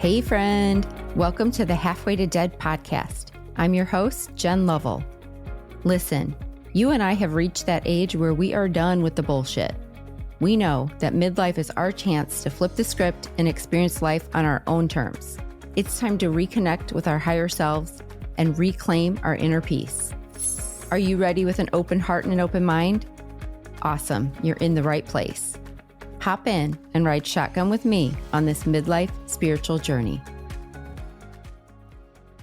Hey friend, welcome to the Halfway to Dead podcast. I'm your host, Jen Lovell. Listen, you and I have reached that age where we are done with the bullshit. We know that midlife is our chance to flip the script and experience life on our own terms. It's time to reconnect with our higher selves and reclaim our inner peace. Are you ready with an open heart and an open mind? Awesome, you're in the right place. Hop in and ride shotgun with me on this midlife spiritual journey.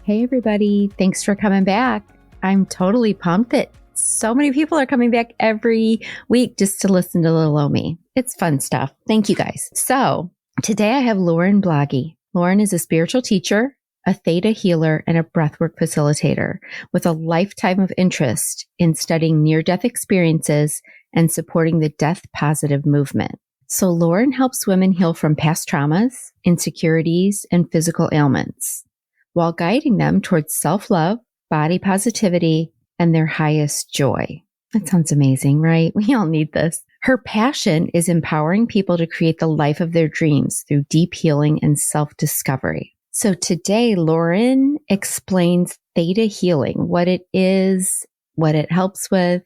Hey everybody, thanks for coming back. I'm totally pumped that so many people are coming back every week just to listen to little old me. It's fun stuff. Thank you guys. So today I have Lauren Blagui. Lauren is a spiritual teacher, a Theta Healer, and a breathwork facilitator with a lifetime of interest in studying near-death experiences and supporting the death positive movement. So Lauren helps women heal from past traumas, insecurities, and physical ailments while guiding them towards self-love, body positivity, and their highest joy. That sounds amazing, right? We all need this. Her passion is empowering people to create the life of their dreams through deep healing and self-discovery. So today, Lauren explains Theta Healing, what it is, what it helps with.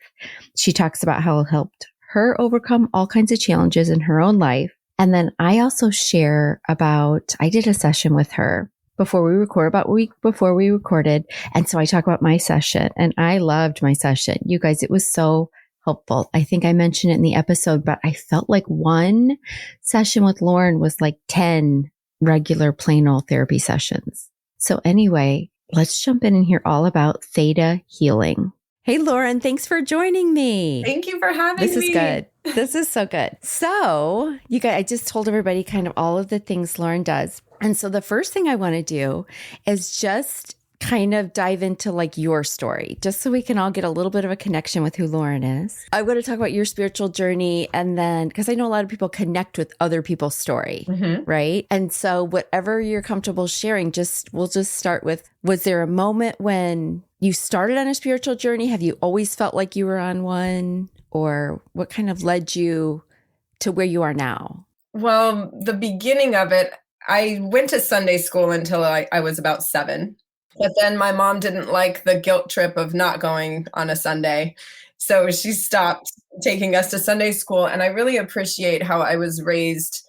She talks about how it helped her overcome all kinds of challenges in her own life. And then I also share about, I did a session with her before we record, about a week before we recorded. And so I talk about my session and I loved my session. You guys, it was so helpful. I think I mentioned it in the episode, but I felt like one session with Lauren was like 10 regular plain old therapy sessions. So anyway, let's jump in and hear all about Theta Healing. Hey, Lauren, thanks for joining me. Thank you for having me. This is good. This is so good. So you guys, I just told everybody kind of all of the things Lauren does. And so the first thing I want to do is just kind of dive into like your story, just so we can all get a little bit of a connection with who Lauren is. I want to talk about your spiritual journey. And then, because I know a lot of people connect with other people's story, right? And so whatever you're comfortable sharing, we'll just start with, was there a moment when you started on a spiritual journey? Have you always felt like you were on one? Or what kind of led you to where you are now? Well, the beginning of it, I went to Sunday school until I was about 7. But then my mom didn't like the guilt trip of not going on a Sunday. So she stopped taking us to Sunday school. And I really appreciate how I was raised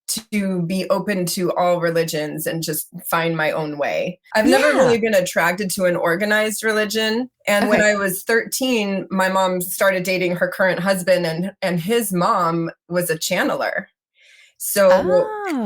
to be open to all religions and just find my own way. I've never really been attracted to an organized religion. And when I was 13, my mom started dating her current husband, and his mom was a channeler. So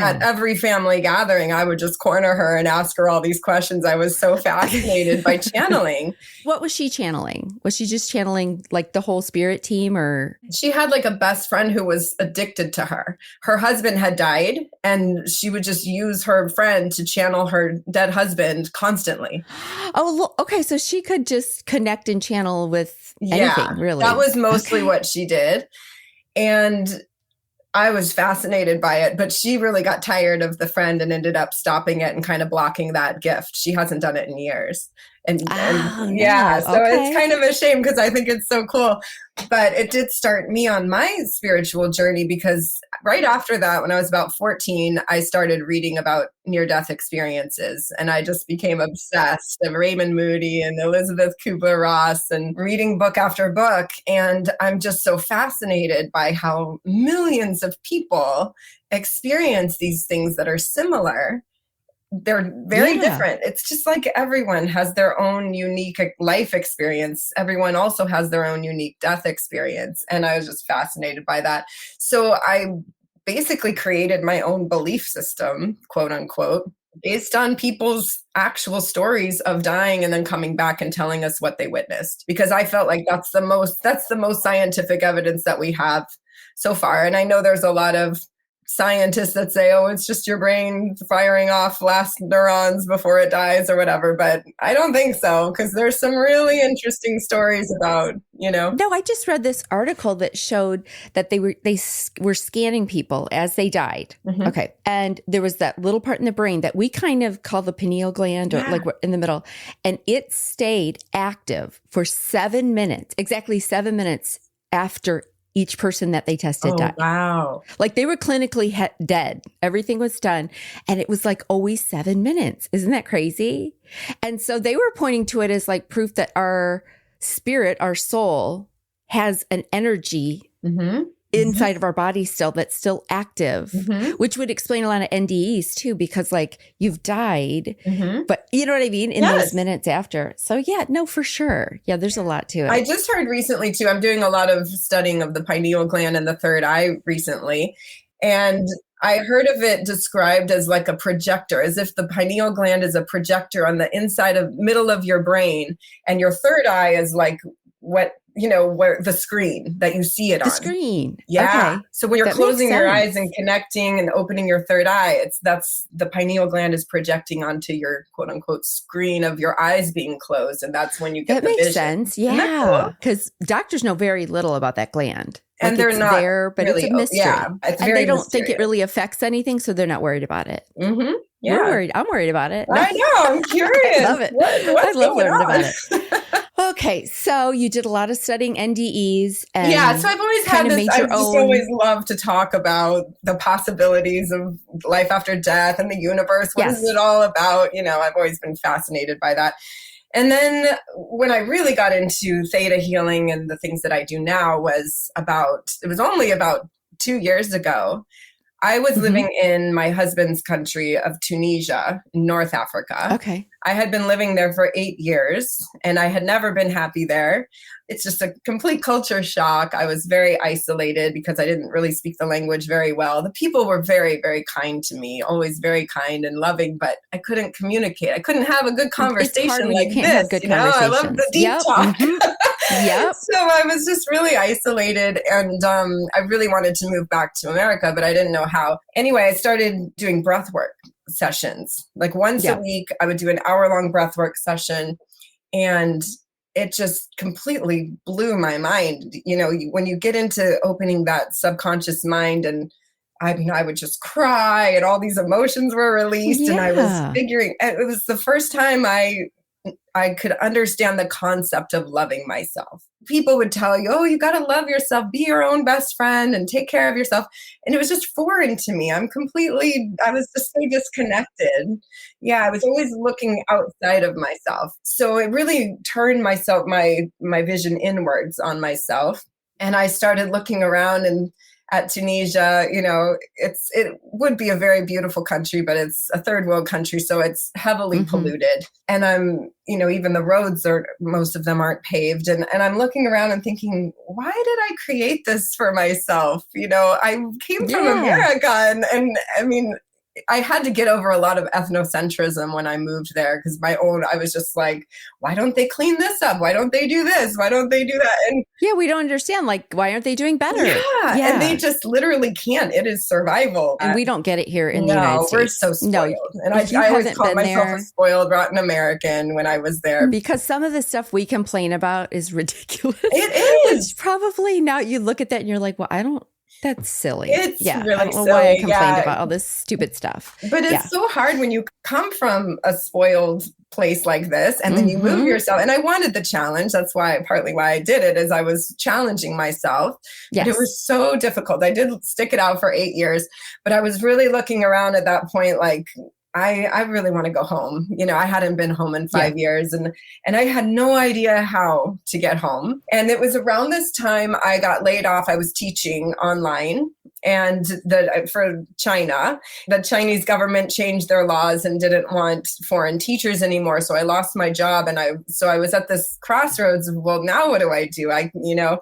at every family gathering, I would just corner her and ask her all these questions. I was so fascinated by channeling. What was she channeling? Was she just channeling like the whole spirit team, or? She had like a best friend who was addicted to her. Her husband had died and she would just use her friend to channel her dead husband constantly. Oh, okay. So she could just connect and channel with anything, really. That was mostly what she did. And I was fascinated by it, but she really got tired of the friend and ended up stopping it and kind of blocking that gift. She hasn't done it in years. So it's kind of a shame because I think it's so cool. But it did start me on my spiritual journey because right after that, when I was about 14, I started reading about near-death experiences. And I just became obsessed with Raymond Moody and Elizabeth Kubler-Ross and reading book after book. And I'm just so fascinated by how millions of people experience these things that are similar. They're very different. It's just like everyone has their own unique life experience. Everyone also has their own unique death experience. And I was just fascinated by that. So I basically created my own belief system, quote unquote, based on people's actual stories of dying and then coming back and telling us what they witnessed. Because I felt like that's the most scientific evidence that we have so far. And I know there's a lot of scientists that say, oh, it's just your brain firing off last neurons before it dies or whatever. But I don't think so, because there's some really interesting stories about, No, I just read this article that showed that they were scanning people as they died. Mm-hmm. Okay. And there was that little part in the brain that we kind of call the pineal gland, or like in the middle. And it stayed active for 7 minutes, exactly 7 minutes after each person that they tested died. Wow. Like they were clinically dead. Everything was done. And it was like always 7 minutes. Isn't that crazy? And so they were pointing to it as like proof that our spirit, our soul has an energy inside of our body still that's still active, which would explain a lot of NDEs too, because like you've died, but you know what I mean? In those minutes after. So yeah, no, for sure. Yeah, there's a lot to it. I just heard recently too, I'm doing a lot of studying of the pineal gland and the third eye recently. And I heard of it described as like a projector, as if the pineal gland is a projector on the inside of middle of your brain. And your third eye is like what, you know, where the screen that you see it on. The screen. Yeah. Okay. So when you're closing your eyes and connecting and opening your third eye, that's the pineal gland is projecting onto your quote unquote screen of your eyes being closed. And that's when you get the vision. That makes sense. Yeah. Because doctors know very little about that gland. And they're not there, but really, it's a mystery. Yeah, it's very and they don't mysterious. think it really affects anything, so they're not worried about it. Yeah. We're worried. I'm worried about it. I know. I'm curious. I love it. What's I love learning on? about it. Okay, so you did a lot of studying NDEs. And so I've always had this. I just always love to talk about the possibilities of life after death and the universe. What is it all about? You know, I've always been fascinated by that. And then when I really got into Theta Healing and the things that I do now it was only about 2 years ago. I was living in my husband's country of Tunisia, North Africa. Okay. I had been living there for 8 years and I had never been happy there. It's just a complete culture shock. I was very isolated because I didn't really speak the language very well. The people were very, very kind to me, always very kind and loving, but I couldn't communicate. I couldn't have a good conversation like this. Have good I love the deep talk. Yep. So I was just really isolated and I really wanted to move back to America, but I didn't know how. Anyway, I started doing breath work sessions. Like once a week, I would do an hour-long breath work session and it just completely blew my mind. You know, when you get into opening that subconscious mind and I would just cry and all these emotions were released and I was figuring, it was the first time I could understand the concept of loving myself. People would tell you, oh, you got to love yourself, be your own best friend and take care of yourself. And it was just foreign to me. I was just so disconnected. Yeah, I was always looking outside of myself. So it really turned my vision inwards on myself. And I started looking around and at Tunisia, you know, it would be a very beautiful country, but it's a third world country, so it's heavily polluted. And even the roads most of them aren't paved. And I'm looking around and thinking, why did I create this for myself? You know, I came from America and I mean, I had to get over a lot of ethnocentrism when I moved there because I was just like, why don't they clean this up? Why don't they do this? Why don't they do that? And we don't understand. Like, why aren't they doing better? Yeah. And they just literally can't. It is survival. And we don't get it here in the United States. We're so spoiled. And I always called myself a spoiled, rotten American when I was there. Because some of the stuff we complain about is ridiculous. It is. Which probably now you look at that and you're like, well, that's silly. It's really I don't know silly. Why I complained about all this stupid stuff. But it's so hard when you come from a spoiled place like this and then you move yourself. And I wanted the challenge. That's partly why I did it, is I was challenging myself. Yes. But it was so difficult. I did stick it out for 8 years, but I was really looking around at that point like, I really want to go home. You know, I hadn't been home in 5 years and I had no idea how to get home. And it was around this time I got laid off. I was teaching online and for China, the Chinese government changed their laws and didn't want foreign teachers anymore. So I lost my job and I was at this crossroads of, well, now what do I do?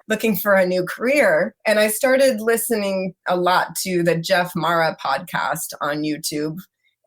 Looking for a new career. And I started listening a lot to the Jeff Mara podcast on YouTube.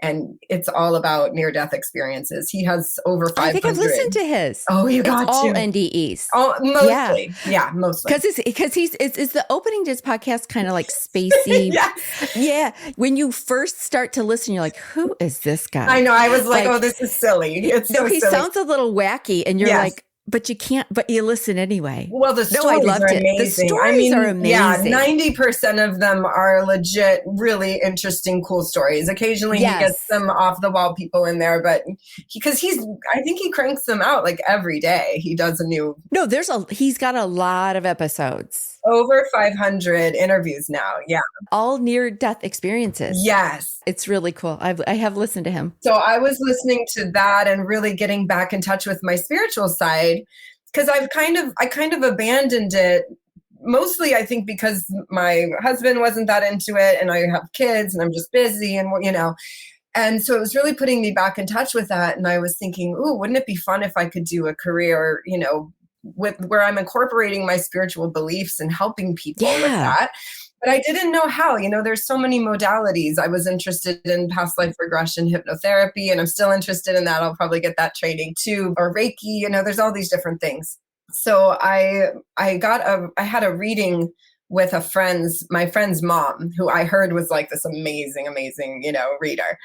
And it's all about near-death experiences. He has over 500. I think I've listened to his. Oh, you got it's all to. NDEs. Oh, mostly. Yeah, mostly. Because is the opening to his podcast kind of like spacey? Yes. Yeah. When you first start to listen, you're like, who is this guy? I know. I was like, oh, this is silly. It's so he silly. sounds a little wacky, and you're like, but you can't, but you listen anyway. Well, the stories are amazing. The stories are amazing. Yeah, 90% of them are legit, really interesting, cool stories. Occasionally he gets some off the wall people in there, but I think he cranks them out like every day. He does a new. No, he's got a lot of episodes. Over 500 interviews now. Yeah. All near death experiences. Yes. It's really cool. I have listened to him. So I was listening to that and really getting back in touch with my spiritual side, because I kind of abandoned it. Mostly, I think, because my husband wasn't that into it, and I have kids, and I'm just busy, and and so it was really putting me back in touch with that. And I was thinking, ooh, wouldn't it be fun if I could do a career, with where I'm incorporating my spiritual beliefs and helping people with that. But I didn't know how. There's so many modalities. I was interested in past life regression hypnotherapy, and I'm still interested in that. I'll probably get that training too, or Reiki. There's all these different things. So I had a reading with my friend's mom, who I heard was like this amazing, reader.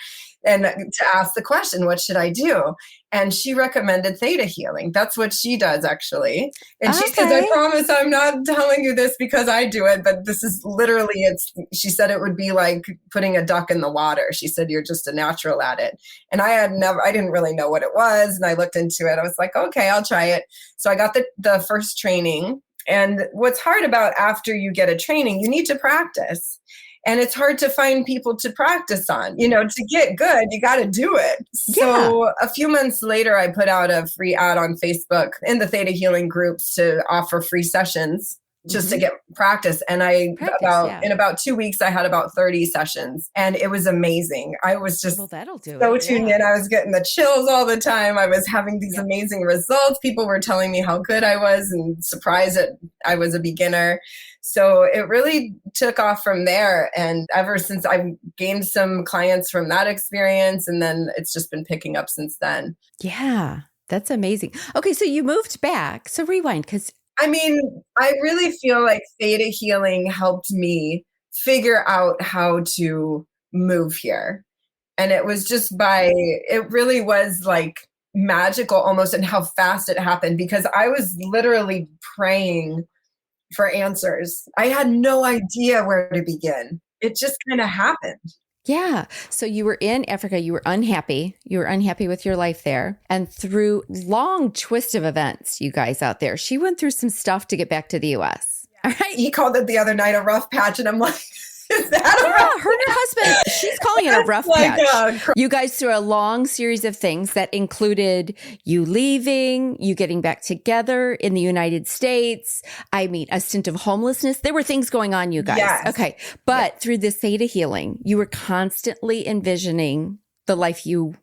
And to ask the question, what should I do? And she recommended Theta Healing. That's what she does, actually. And she says, I promise I'm not telling you this because I do it, but this is literally, she said it would be like putting a duck in the water. She said, you're just a natural at it. And I didn't really know what it was. And I looked into it. I was like, okay, I'll try it. So I got the first training. And what's hard about after you get a training, you need to practice. And it's hard to find people to practice on. To get good, you got to do it. So a few months later, I put out a free ad on Facebook in the Theta Healing groups to offer free sessions just to get practice. And in about 2 weeks, I had about 30 sessions, and it was amazing. I was just tuned in. I was getting the chills all the time. I was having these amazing results. People were telling me how good I was, and surprised that I was a beginner. So it really took off from there. And ever since, I've gained some clients from that experience, and then it's just been picking up since then. Yeah, that's amazing. Okay, so you moved back. So rewind, because I really feel like Theta Healing helped me figure out how to move here. And it was it really was like magical almost, in how fast it happened, because I was literally praying for answers. I had no idea where to begin. It just kind of happened. Yeah. So you were in Africa, you were unhappy. You were unhappy with your life there. And through long twist of events, you guys out there, she went through some stuff to get back to the US. All right. He called it the other night a rough patch. And I'm like, is that a rough patch? Her and her husband, she's calling it a rough patch. You guys through a long series of things that included you leaving, you getting back together in the United States. A stint of homelessness. There were things going on, you guys. Yes. Okay. But through this Theta Healing, you were constantly envisioning the life you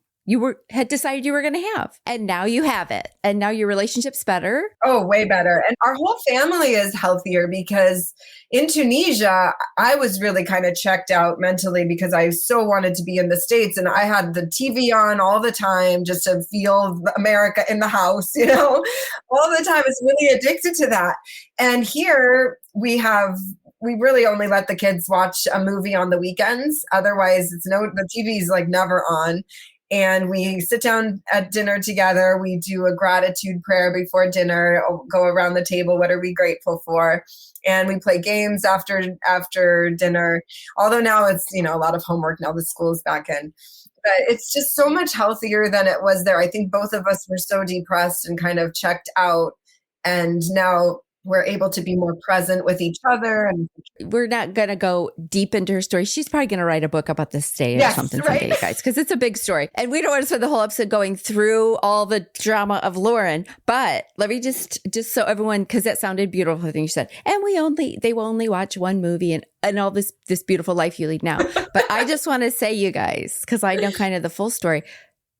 had decided you were going to have. And now you have it. And now your relationship's better. Oh, way better. And our whole family is healthier, because in Tunisia, I was really kind of checked out mentally, because I so wanted to be in the States, and I had the TV on all the time just to feel America in the house, all the time. It's really addicted to that. And here we really only let the kids watch a movie on the weekends. Otherwise, the TV is like never on. And we sit down at dinner together. We do a gratitude prayer before dinner, go around the table. What are we grateful for? And we play games after dinner. Although now it's, a lot of homework now, the school's back in. But it's just so much healthier than it was there. I think both of us were so depressed and kind of checked out. And now we're able to be more present with each other. And we're not going to go deep into her story. She's probably going to write a book about this state or something someday, you guys, because it's a big story. And we don't want to spend the whole episode going through all the drama of Lauren. But let me just so everyone, because that sounded beautiful, the thing you said. And they will only watch one movie and all this beautiful life you lead now. But I just want to say, you guys, because I know kind of the full story.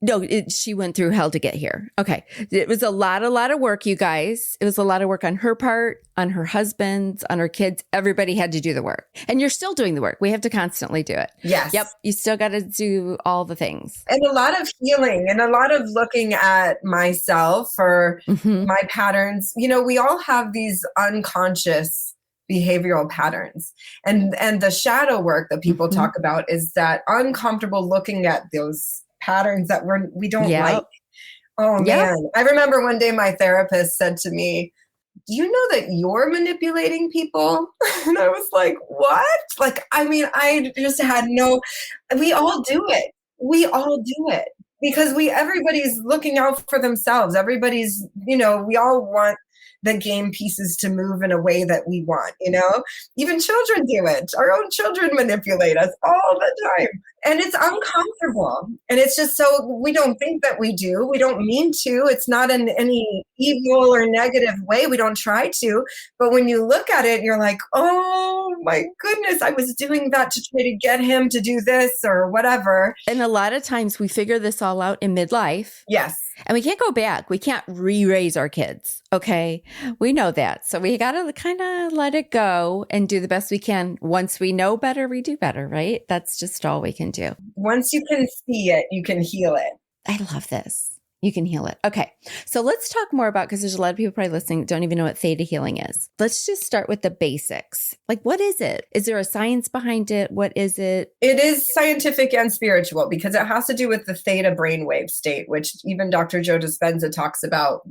No, she went through hell to get here. Okay. It was a lot of work, you guys. It was a lot of work on her part, on her husband's, on her kids. Everybody had to do the work. And you're still doing the work. We have to constantly do it. Yes. Yep. You still got to do all the things. And a lot of healing and a lot of looking at myself or my patterns. We all have these unconscious behavioral patterns. And the shadow work that people talk about is that uncomfortable looking at those patterns that we don't like. Oh man. I remember one day my therapist said to me, do you know that you're manipulating people? And I was like, what? I just had we all do it. We all do it because everybody's looking out for themselves. Everybody's, we all want the game pieces to move in a way that we want, Even children do it. Our own children manipulate us all the time. And it's uncomfortable. And it's just so we don't think that we do. We don't mean to. It's not in any evil or negative way. We don't try to. But when you look at it, you're like, oh my goodness, I was doing that to try to get him to do this or whatever. And a lot of times we figure this all out in midlife. Yes. And we can't go back. We can't re-raise our kids. Okay. We know that. So we got to kind of let it go and do the best we can. Once we know better, we do better, right? That's just all we can do. Once you can see it, you can heal it. I love this. You can heal it. Okay. So let's talk more about, because there's a lot of people probably listening that don't even know what Theta Healing is. Let's just start with the basics. Like, what is it? Is there a science behind it? What is it? It is scientific and spiritual because it has to do with the theta brainwave state, which even Dr. Joe Dispenza talks about.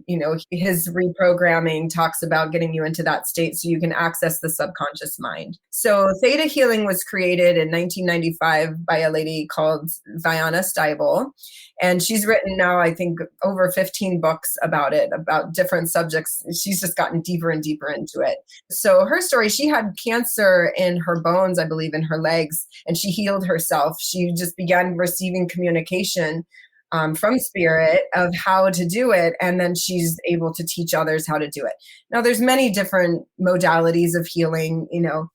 His reprogramming talks about getting you into that state so you can access the subconscious mind. So Theta Healing was created in 1995 by a lady called Vianna Stibel. And she's written now, I think, over 15 books about it, about different subjects. She's just gotten deeper and deeper into it. So her story, she had cancer in her bones, I believe, in her legs, and she healed herself. She just began receiving communication from spirit of how to do it. And then she's able to teach others how to do it. Now, there's many different modalities of healing.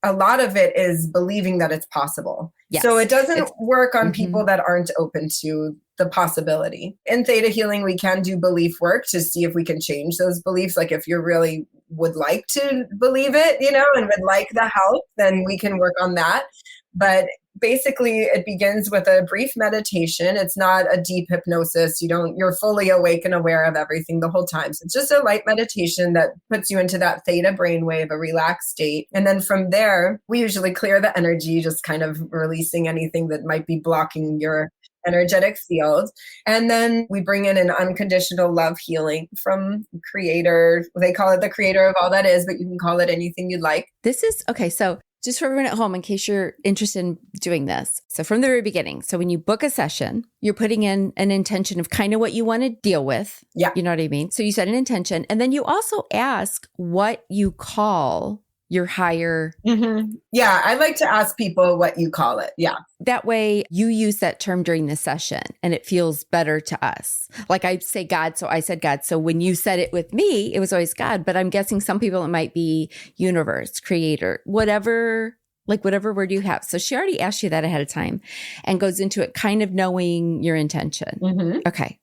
A lot of it is believing that it's possible. Yes. So it doesn't work on people that aren't open to the possibility. In Theta Healing, we can do belief work to see if we can change those beliefs. Like if you really would like to believe it, and would like the help, then we can work on that. But basically, it begins with a brief meditation. It's not a deep hypnosis. You're fully awake and aware of everything the whole time. So it's just a light meditation that puts you into that theta brainwave, a relaxed state. And then from there, we usually clear the energy, just kind of releasing anything that might be blocking your energetic field. And then we bring in an unconditional love healing from Creator. They call it the creator of all that is, but you can call it anything you'd like. This is okay. So just for everyone at home, in case you're interested in doing this. So from the very beginning, so when you book a session, you're putting in an intention of kind of what you want to deal with. Yeah. You know what I mean? So you set an intention, and then you also ask what you call your higher. Mm-hmm. Yeah. I like to ask people what you call it. Yeah. That way you use that term during the session and it feels better to us. Like I say God, so I said God. So when you said it with me, it was always God, but I'm guessing some people it might be universe, creator, whatever word you have. So she already asked you that ahead of time and goes into it kind of knowing your intention. Mm-hmm. Okay.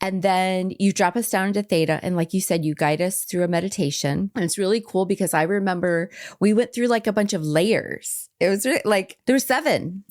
And then you drop us down into theta. And like you said, you guide us through a meditation. And it's really cool because I remember we went through like a bunch of layers. It was really, like there were seven,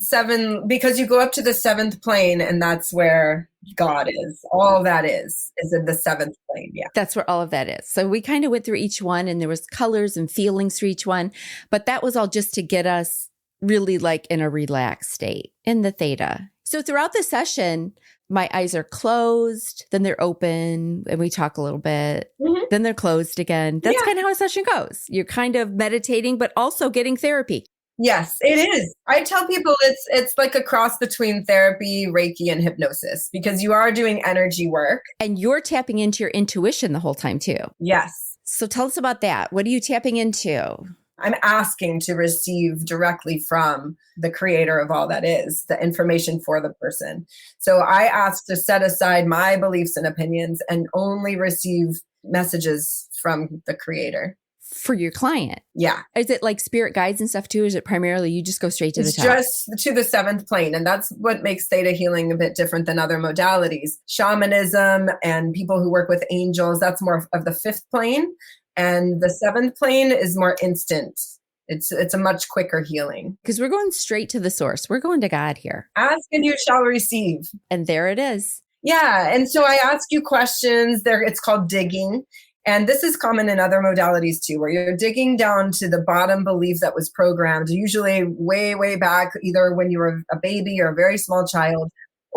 because you go up to the seventh plane and that's where God is. All that is in the seventh plane. Yeah. That's where all of that is. So we kind of went through each one and there was colors and feelings for each one. But that was all just to get us really like in a relaxed state in the theta. So throughout the session, my eyes are closed, then they're open, and we talk a little bit, then they're closed again. That's kind of how a session goes. You're kind of meditating, but also getting therapy. Yes, it is. I tell people it's like a cross between therapy, Reiki, and hypnosis because you are doing energy work. And you're tapping into your intuition the whole time too. Yes. So tell us about that. What are you tapping into? I'm asking to receive directly from the creator of all that is, the information for the person. So I ask to set aside my beliefs and opinions and only receive messages from the creator. For your client? Yeah. Is it like spirit guides and stuff too? Or is it primarily you just go straight to the top? It's just to the seventh plane. And that's what makes Theta Healing a bit different than other modalities. Shamanism and people who work with angels, that's more of the fifth plane. And the seventh plane is more instant. It's a much quicker healing. Because we're going straight to the source. We're going to God here. Ask and you shall receive. And there it is. Yeah. And so I ask you questions. It's called digging. And this is common in other modalities too, where you're digging down to the bottom belief that was programmed, usually way, way back, either when you were a baby or a very small child.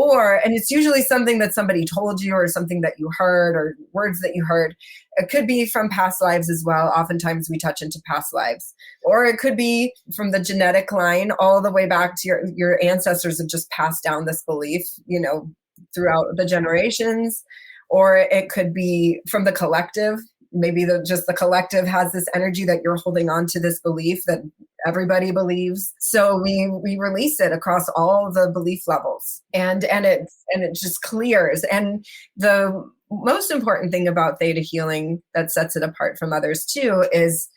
And it's usually something that somebody told you or something that you heard or words that you heard. It could be from past lives as well. Oftentimes we touch into past lives. Or it could be from the genetic line all the way back to your ancestors have just passed down this belief, throughout the generations. Or it could be from the collective. maybe just the collective has this energy that you're holding on to this belief that everybody believes. So we release it across all the belief levels, and it just clears. And the most important thing about theta healing that sets it apart from others too is,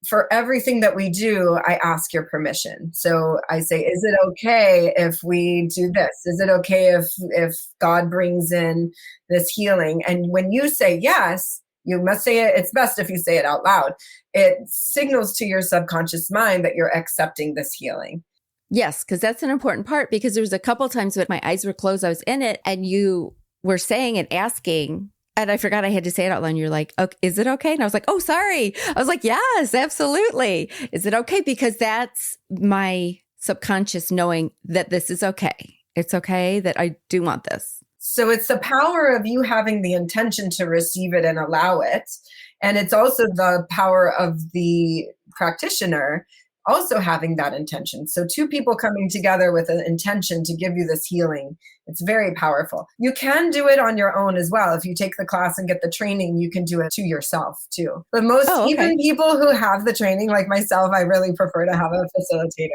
for everything that we do, I ask your permission. So I say, is it okay if we do this? Is it okay if God brings in this healing? And when you say yes, you must say it. It's best if you say it out loud. It signals to your subconscious mind that you're accepting this healing. Yes, because that's an important part, because there was a couple times when my eyes were closed, I was in it, and you were saying and asking, and I forgot I had to say it out loud. And you're like, okay, is it okay? And I was like, oh, sorry. I was like, yes, absolutely. Is it okay? Because that's my subconscious knowing that this is okay. It's okay that I do want this. So it's the power of you having the intention to receive it and allow it. And it's also the power of the practitioner also having that intention. So two people coming together with an intention to give you this healing, it's very powerful. You can do it on your own as well. If you take the class and get the training, you can do it to yourself too. But even people who have the training, like myself, I really prefer to have a facilitator.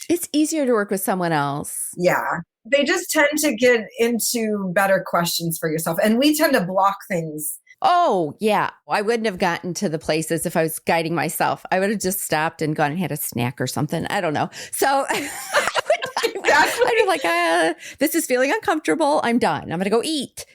It's easier to work with someone else. Yeah. They just tend to get into better questions for yourself. And we tend to block things. Oh, yeah. I wouldn't have gotten to the places if I was guiding myself. I would have just stopped and gone and had a snack or something. I don't know. So Exactly. I'd be like, this is feeling uncomfortable. I'm done. I'm going to go eat.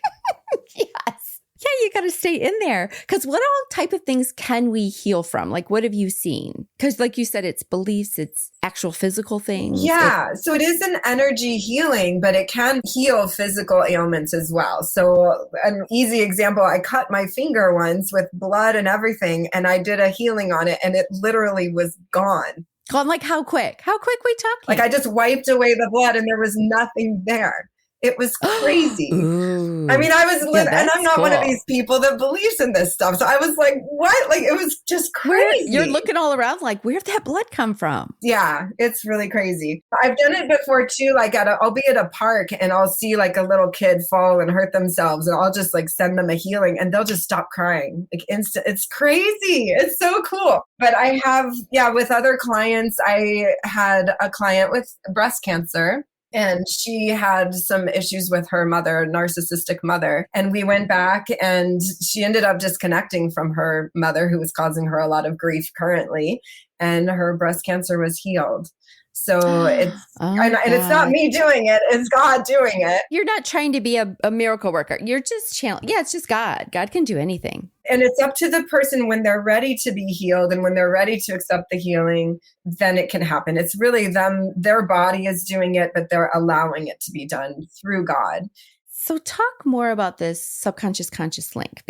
Yes. Yeah, you got to stay in there. Because what all type of things can we heal from? Like, what have you seen? Because like you said, it's beliefs, it's actual physical things. Yeah. So it is an energy healing, but it can heal physical ailments as well. So an easy example, I cut my finger once with blood and everything, and I did a healing on it, and it literally was gone. Oh, I'm like, how quick? How quick we talking? Like I just wiped away the blood and there was nothing there. It was crazy. I mean, I was, and I'm not one of these people that believes in this stuff. So I was like, what? Like, it was just crazy. You're looking all around like, where'd that blood come from? Yeah, it's really crazy. I've done it before too. Like I'll be at a park and I'll see like a little kid fall and hurt themselves, and I'll just like send them a healing and they'll just stop crying. Like instant. It's crazy. It's so cool. But I have, with other clients, I had a client with breast cancer. And she had some issues with her mother, narcissistic mother. And we went back and she ended up disconnecting from her mother, who was causing her a lot of grief currently. And her breast cancer was healed. So it's, and it's not me doing it, it's God doing it. You're not trying to be a miracle worker. You're just channeling. Yeah, it's just God. God can do anything. And it's up to the person when they're ready to be healed and when they're ready to accept the healing, then it can happen. It's really them, their body is doing it, but they're allowing it to be done through God. So talk more about this subconscious conscious link,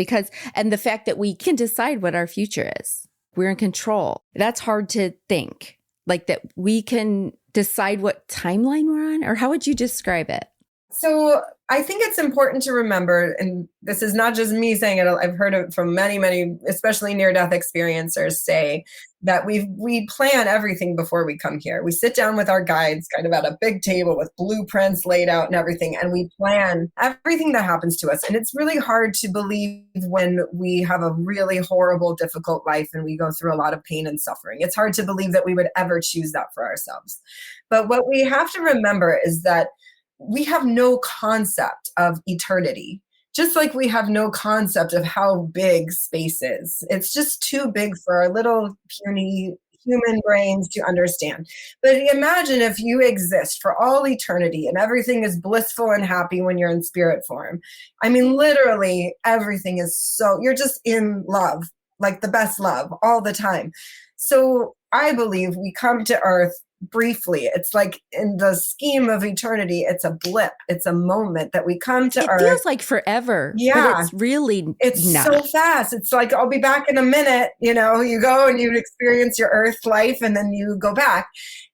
and the fact that we can decide what our future is. We're in control. That's hard to think. Like that we can decide what timeline we're on, or how would you describe it? So I think it's important to remember, and this is not just me saying it, I've heard it from many, many, especially near-death experiencers say that we plan everything before we come here. We sit down with our guides kind of at a big table with blueprints laid out and everything, and we plan everything that happens to us. And it's really hard to believe when we have a really horrible, difficult life and we go through a lot of pain and suffering. It's hard to believe that we would ever choose that for ourselves. But what we have to remember is that we have no concept of eternity, just like we have no concept of how big space is. It's just too big for our little puny human brains to understand. But imagine if you exist for all eternity and everything is blissful and happy when you're in spirit form. I mean, literally everything is you're just in love, like the best love all the time. So I believe we come to Earth briefly. It's like in the scheme of eternity, it's a blip. It's a moment that we come to Earth. It feels like forever. Yeah. But it's really not. So fast. It's like, I'll be back in a minute. You go and you experience your Earth life and then you go back.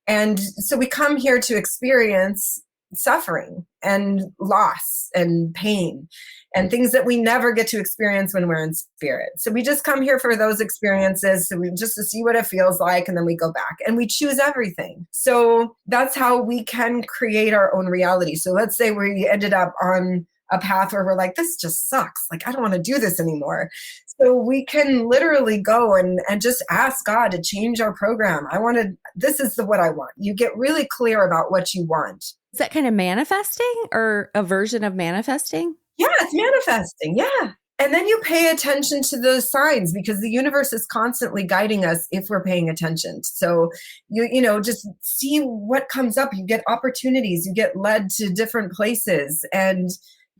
And so we come here to experience suffering and loss and pain and things that we never get to experience when we're in spirit. So we just come here for those experiences. So we just to see what it feels like. And then we go back and we choose everything. So that's how we can create our own reality. So let's say we ended up on a path where we're like, this just sucks. Like, I don't want to do this anymore. So we can literally go and just ask God to change our program. This is what I want. You get really clear about what you want. Is that kind of manifesting or a version of manifesting? Yeah, it's manifesting. Yeah. And then you pay attention to those signs because the universe is constantly guiding us if we're paying attention. So just see what comes up. You get opportunities, you get led to different places, and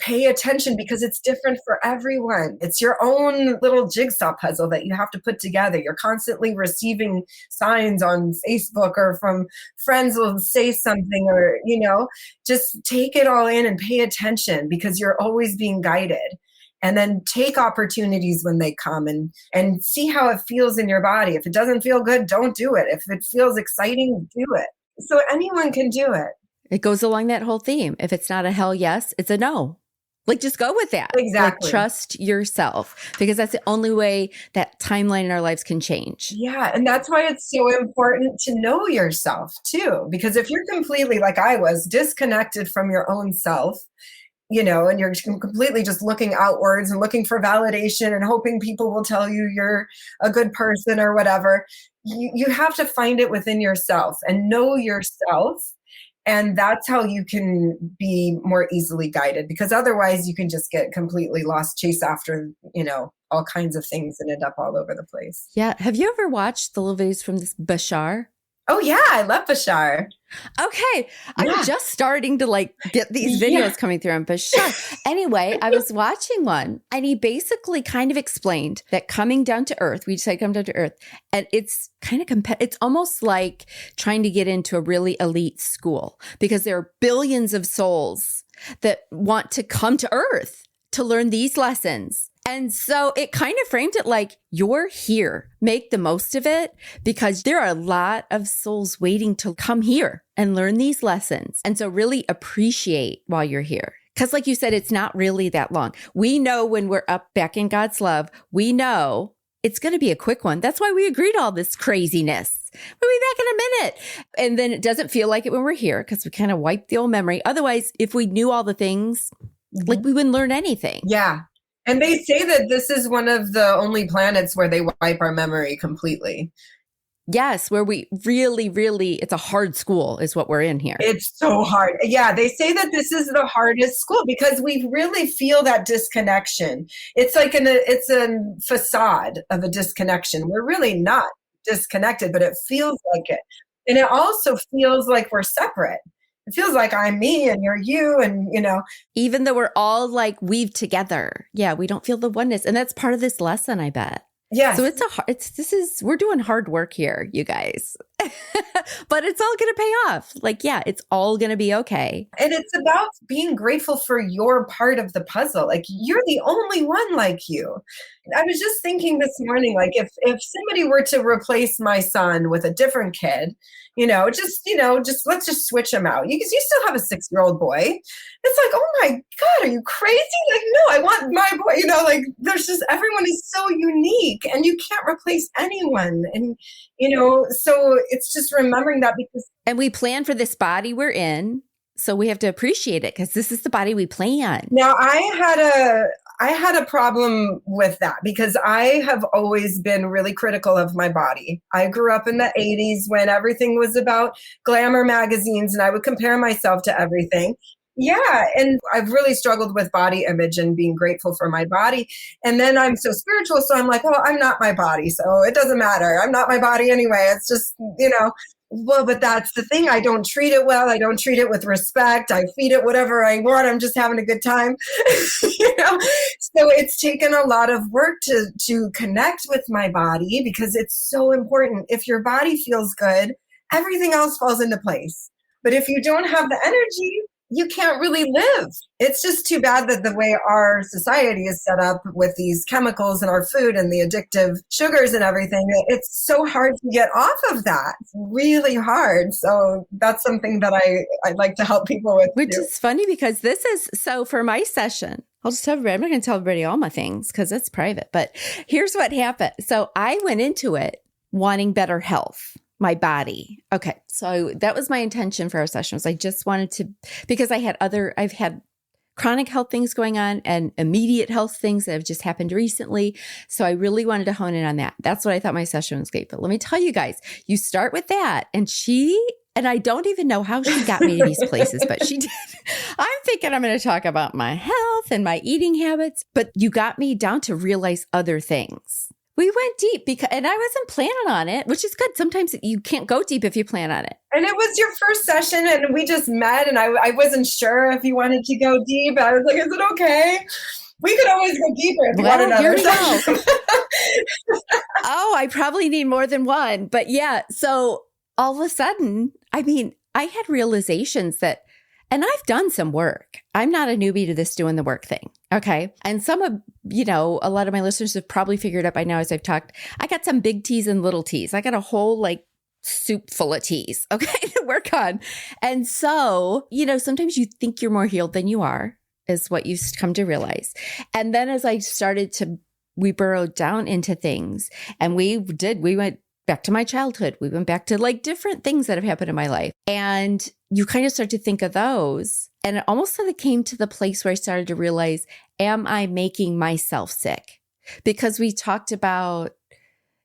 pay attention because it's different for everyone. It's your own little jigsaw puzzle that you have to put together. You're constantly receiving signs on Facebook or from friends will say something or, just take it all in and pay attention because you're always being guided. And then take opportunities when they come and see how it feels in your body. If it doesn't feel good, don't do it. If it feels exciting, do it. So anyone can do it. It goes along that whole theme. If it's not a hell yes, it's a no. Like, just go with that. Exactly. Like, trust yourself because that's the only way that timeline in our lives can change. Yeah. And that's why it's so important to know yourself too. Because if you're completely, like I was, disconnected from your own self, and you're completely just looking outwards and looking for validation and hoping people will tell you you're a good person or whatever, you have to find it within yourself and know yourself. And that's how you can be more easily guided, because otherwise you can just get completely lost, chase after, all kinds of things and end up all over the place. Yeah. Have you ever watched the little videos from this Bashar? Oh, yeah. I love Bashar. Okay. I'm just starting to get these videos coming through on Bashar. Anyway, I was watching one and he basically kind of explained that coming down to earth, we decided to come down to earth, and it's kind of it's almost like trying to get into a really elite school because there are billions of souls that want to come to earth to learn these lessons. And so it kind of framed it like, you're here, make the most of it, because there are a lot of souls waiting to come here and learn these lessons. And so really appreciate while you're here. Because like you said, it's not really that long. We know when we're up back in God's love, we know it's going to be a quick one. That's why we agreed to all this craziness. We'll be back in a minute. And then it doesn't feel like it when we're here because we kind of wiped the old memory. Otherwise, if we knew all the things, like we wouldn't learn anything. Yeah. And they say that this is one of the only planets where they wipe our memory completely. Yes, where we really, it's a hard school is what we're in here. It's so hard. Yeah, they say that this is the hardest school because we really feel that disconnection. It's like it's a facade of a disconnection. We're really not disconnected, but it feels like it. And it also feels like we're separate. It feels like I'm me and you're you and, Even though we're all weaved together. Yeah, we don't feel the oneness. And that's part of this lesson, I bet. Yeah. So we're doing hard work here, you guys. But it's all going to pay off. It's all going to be okay. And it's about being grateful for your part of the puzzle. Like, you're the only one like you. I was just thinking this morning, if somebody were to replace my son with a different kid, just let's just switch him out. You still have a 6-year-old boy. It's like, oh my God, are you crazy? No, I want my boy, there's just, everyone is so unique and you can't replace anyone. And, so it's just remembering that and we plan for this body we're in. So we have to appreciate it because this is the body we plan. Now, I had a problem with that because I have always been really critical of my body. I grew up in the 80s when everything was about glamour magazines and I would compare myself to everything. Yeah. And I've really struggled with body image and being grateful for my body. And then I'm so spiritual. So I'm like, well, I'm not my body. So it doesn't matter. I'm not my body anyway. It's just, well, but that's the thing. I don't treat it well. I don't treat it with respect. I feed it whatever I want. I'm just having a good time. So it's taken a lot of work to connect with my body because it's so important. If your body feels good, everything else falls into place. But if you don't have the energy, you can't really live. It's just too bad that the way our society is set up with these chemicals in our food and the addictive sugars and everything, it's so hard to get off of that. It's really hard. So that's something that I'd like to help people with. Which is funny because so for my session, I'll just tell everybody, I'm not going to tell everybody all my things because it's private, but here's what happened. So I went into it wanting better health. My body. Okay. So that was my intention for our session was I just wanted to, because I've had chronic health things going on and immediate health things that have just happened recently. So I really wanted to hone in on that. That's what I thought my session was great. But let me tell you guys, you start with that. And I don't even know how she got me to these places, but she did. I'm thinking I'm going to talk about my health and my eating habits, but you got me down to realize other things. We went deep and I wasn't planning on it, which is good. Sometimes you can't go deep if you plan on it. And it was your first session and we just met and I wasn't sure if you wanted to go deep. I was like, is it okay? We could always go deeper if you want another session. Oh, I probably need more than one. But yeah, so all of a sudden, I mean, I had realizations that, and I've done some work. I'm not a newbie to this doing the work thing. Okay. And some of, a lot of my listeners have probably figured out by now as I've talked, I got some big T's and little T's. I got a whole like soup full of T's. Okay. To work on. And so, sometimes you think you're more healed than you are is what you come to realize. And then as I started we burrowed down into things and we went back to my childhood. We went back to like different things that have happened in my life. And you kind of start to think of those. And it almost sort of came to the place where I started to realize, am I making myself sick? Because we talked about,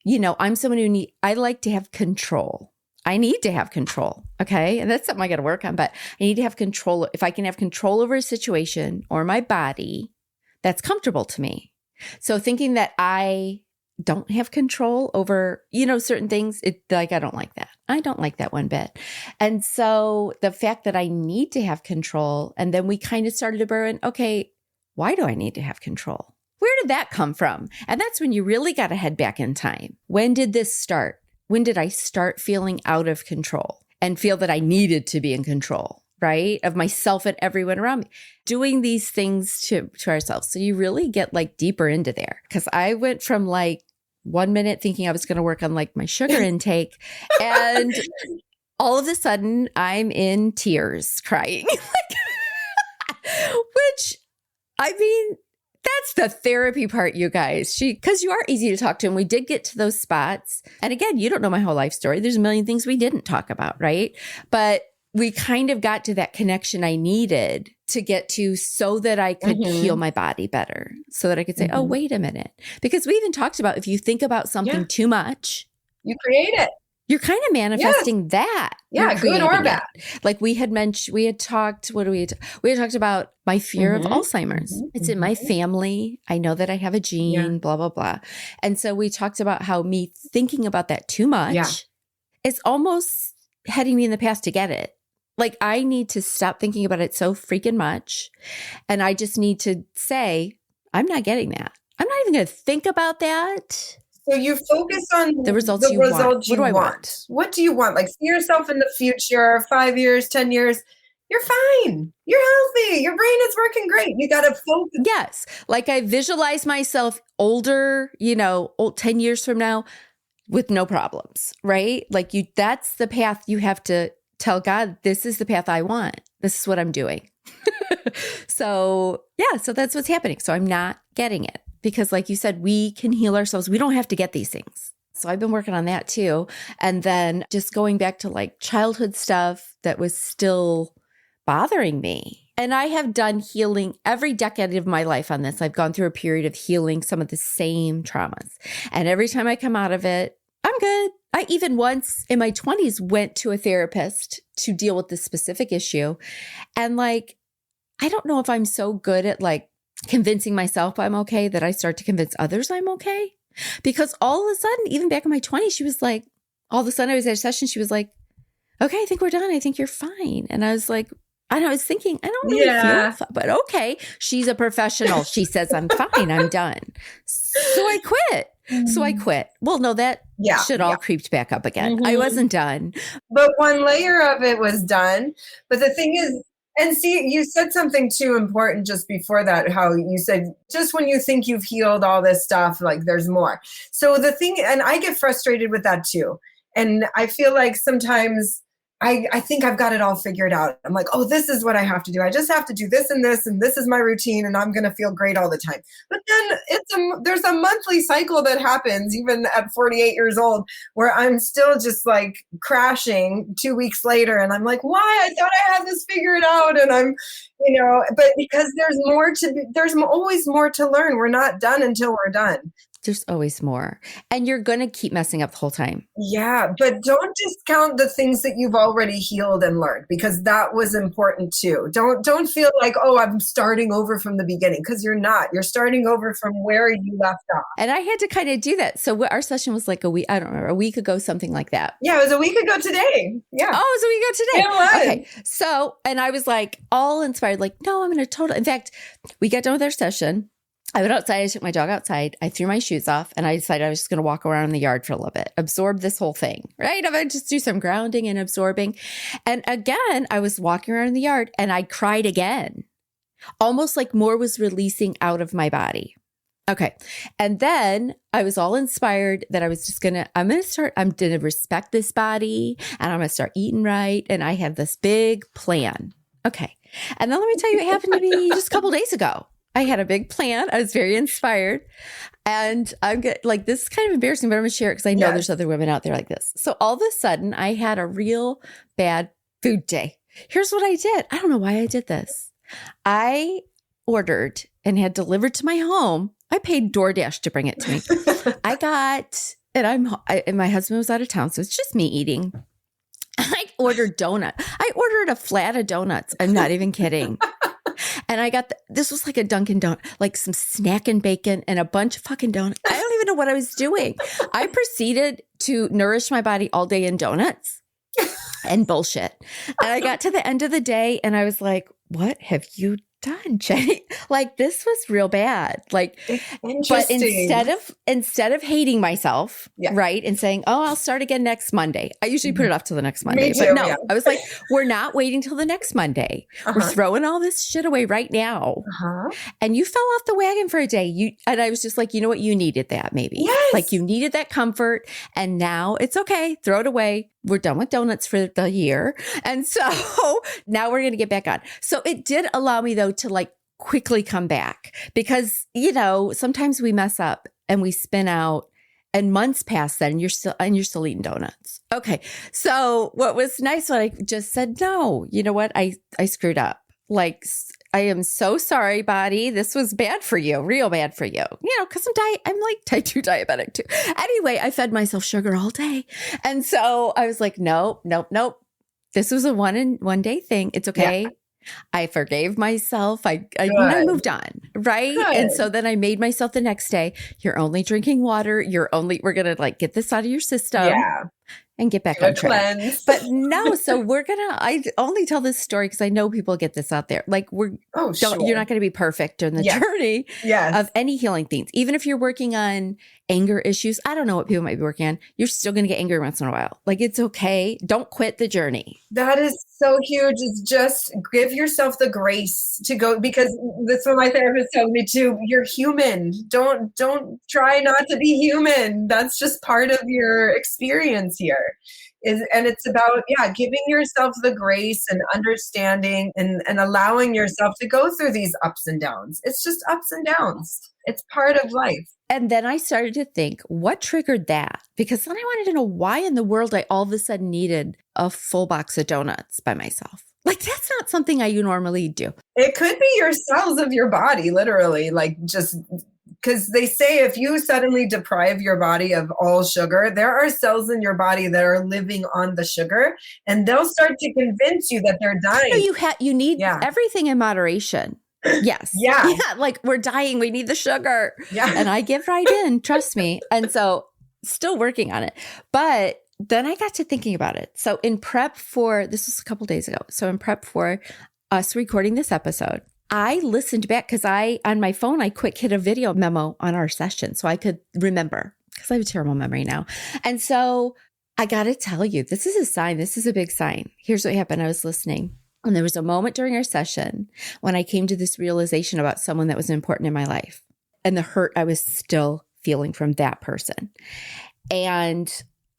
I'm someone I like to have control. I need to have control. Okay. And that's something I got to work on, but I need to have control. If I can have control over a situation or my body, that's comfortable to me. So thinking that I don't have control over, certain things, I don't like that. I don't like that one bit. And so the fact that I need to have control, and then we kind of started to burrow in, okay, why do I need to have control? Where did that come from? And that's when you really got to head back in time. When did this start? When did I start feeling out of control and feel that I needed to be in control, right? Of myself and everyone around me, doing these things to ourselves. So you really get like deeper into there. Cause I went from like 1 minute thinking I was going to work on like my sugar intake and all of a sudden I'm in tears crying, which I mean, that's the therapy part, you guys. Because you are easy to talk to. And we did get to those spots. And again, you don't know my whole life story. There's a million things we didn't talk about, right? But we kind of got to that connection I needed to get to so that I could heal my body better. So that I could say, oh, wait a minute. Because we even talked about if you think about something too much, you create it. You're kind of manifesting that. Yeah, good or bad. Like we had talked about my fear of Alzheimer's. It's in my family. I know that I have a gene, blah, blah, blah. And so we talked about how me thinking about that too much is almost heading me in the past to get it. Like I need to stop thinking about it so freaking much. And I just need to say, I'm not getting that. I'm not even going to think about that. So you focus on the results you want. What do I want? What do you want? Like see yourself in the future, 5 years, 10 years. You're fine. You're healthy. Your brain is working great. You got to focus. Yes. Like I visualize myself older, 10 years from now with no problems, right? Like that's the path you have to tell God, this is the path I want. This is what I'm doing. So that's what's happening. So I'm not getting it. Because like you said, we can heal ourselves. We don't have to get these things. So I've been working on that too. And then just going back to like childhood stuff that was still bothering me. And I have done healing every decade of my life on this. I've gone through a period of healing some of the same traumas. And every time I come out of it, I'm good. I even once in my 20s went to a therapist to deal with this specific issue. And like, I don't know if I'm so good at like convincing myself I'm okay that I start to convince others I'm okay. Because all of a sudden, even back in my 20s, she was like, all of a sudden I was at a session. She was like, okay, I think we're done. I think you're fine. And I was like, I was thinking, I don't really feel, but okay. She's a professional. She says, I'm fine. I'm done. So I quit. Well, no, that should all creeped back up again. I wasn't done. But one layer of it was done. But the thing is, and see, you said something too important just before that, how you said, just when you think you've healed all this stuff, like there's more. So the thing, and I get frustrated with that too. And I feel like sometimes I think I've got it all figured out. I'm like, oh, this is what I have to do. I just have to do this, and this is my routine, and I'm going to feel great all the time. But then there's a monthly cycle that happens even at 48 years old where I'm still just like crashing 2 weeks later. And I'm like, why? I thought I had this figured out. And I'm, but because there's always more to learn. We're not done until we're done. There's always more. And you're going to keep messing up the whole time. Yeah, but don't discount the things that you've already healed and learned, because that was important too. Don't feel like, oh, I'm starting over from the beginning, because you're not. You're starting over from where you left off. And I had to kind of do that. So our session was like a week ago, something like that. Yeah, it was a week ago today. Yeah. Oh, it was a week ago today. It was. Okay. So, and I was like all inspired, like, no, I'm going to in fact, we got done with our session. I went outside, I took my dog outside, I threw my shoes off, and I decided I was just going to walk around in the yard for a little bit, absorb this whole thing, right? I'm going to just do some grounding and absorbing. And again, I was walking around in the yard and I cried again, almost like more was releasing out of my body. Okay. And then I was all inspired that I was just I'm going to respect this body, and I'm going to start eating right. And I have this big plan. Okay. And then let me tell you, it happened to me just a couple days ago. I had a big plan. I was very inspired. And I'm like, this is kind of embarrassing, but I'm going to share it because I know there's other women out there like this. So all of a sudden, I had a real bad food day. Here's what I did. I don't know why I did this. I ordered and had delivered to my home. I paid DoorDash to bring it to me. And my husband was out of town, so it's just me eating. I ordered I ordered a flat of donuts. I'm not even kidding. And I got, this was like a Dunkin' Donut, like some snack and bacon and a bunch of fucking donuts. I don't even know what I was doing. I proceeded to nourish my body all day in donuts and bullshit. And I got to the end of the day and I was like, what have you done, Jenny? Like, this was real bad. Like, but instead of hating myself, right, and saying, oh, I'll start again next Monday. I usually put it off till the next Monday. But no, I was like, we're not waiting till the next Monday. We're throwing all this shit away right now. And you fell off the wagon for a day. And I was just like, you know what? You needed that maybe. Yes. Like, you needed that comfort. And now it's okay. Throw it away. We're done with donuts for the year. And so now we're going to get back on. So it did allow me, though, to like quickly come back, because, sometimes we mess up and we spin out and months pass then, and you're still eating donuts. Okay. So what was nice when I just said, no, you know what? I screwed up. Like, I am so sorry, body. This was bad for you, real bad for you. Because I'm like type 2 diabetic too. Anyway, I fed myself sugar all day. And so I was like, nope. This was a one day thing. It's okay. Yeah. I forgave myself. I moved on. Right. Good. And so then I made myself the next day, you're only drinking water. We're going to like get this out of your system. Yeah. And get back on track. But no, so I only tell this story because I know people get this out there. Like you're not going to be perfect during the journey of any healing things. Even if you're working on anger issues, I don't know what people might be working on. You're still going to get angry once in a while. Like, it's okay. Don't quit the journey. That is so huge. It's just give yourself the grace to go, because that's what my therapist told me too. You're human. Don't try not to be human. That's just part of your experience here. And it's about, giving yourself the grace and understanding and allowing yourself to go through these ups and downs. It's just ups and downs. It's part of life. And then I started to think, what triggered that? Because then I wanted to know why in the world I all of a sudden needed a full box of donuts by myself. Like, that's not something I normally do. It could be your cells of your body, literally, like just... Because they say if you suddenly deprive your body of all sugar, there are cells in your body that are living on the sugar, and they'll start to convince you that they're dying. No, you need everything in moderation. Yes. Yeah. Like, we're dying. We need the sugar. Yeah. And I give right in. Trust me. And so still working on it. But then I got to thinking about it. So in prep for, this was a couple days ago. So in prep for us recording this episode, I listened back because on my phone, I quick hit a video memo on our session so I could remember, because I have a terrible memory now. And so I got to tell you, this is a sign. This is a big sign. Here's what happened. I was listening, and there was a moment during our session when I came to this realization about someone that was important in my life and the hurt I was still feeling from that person. And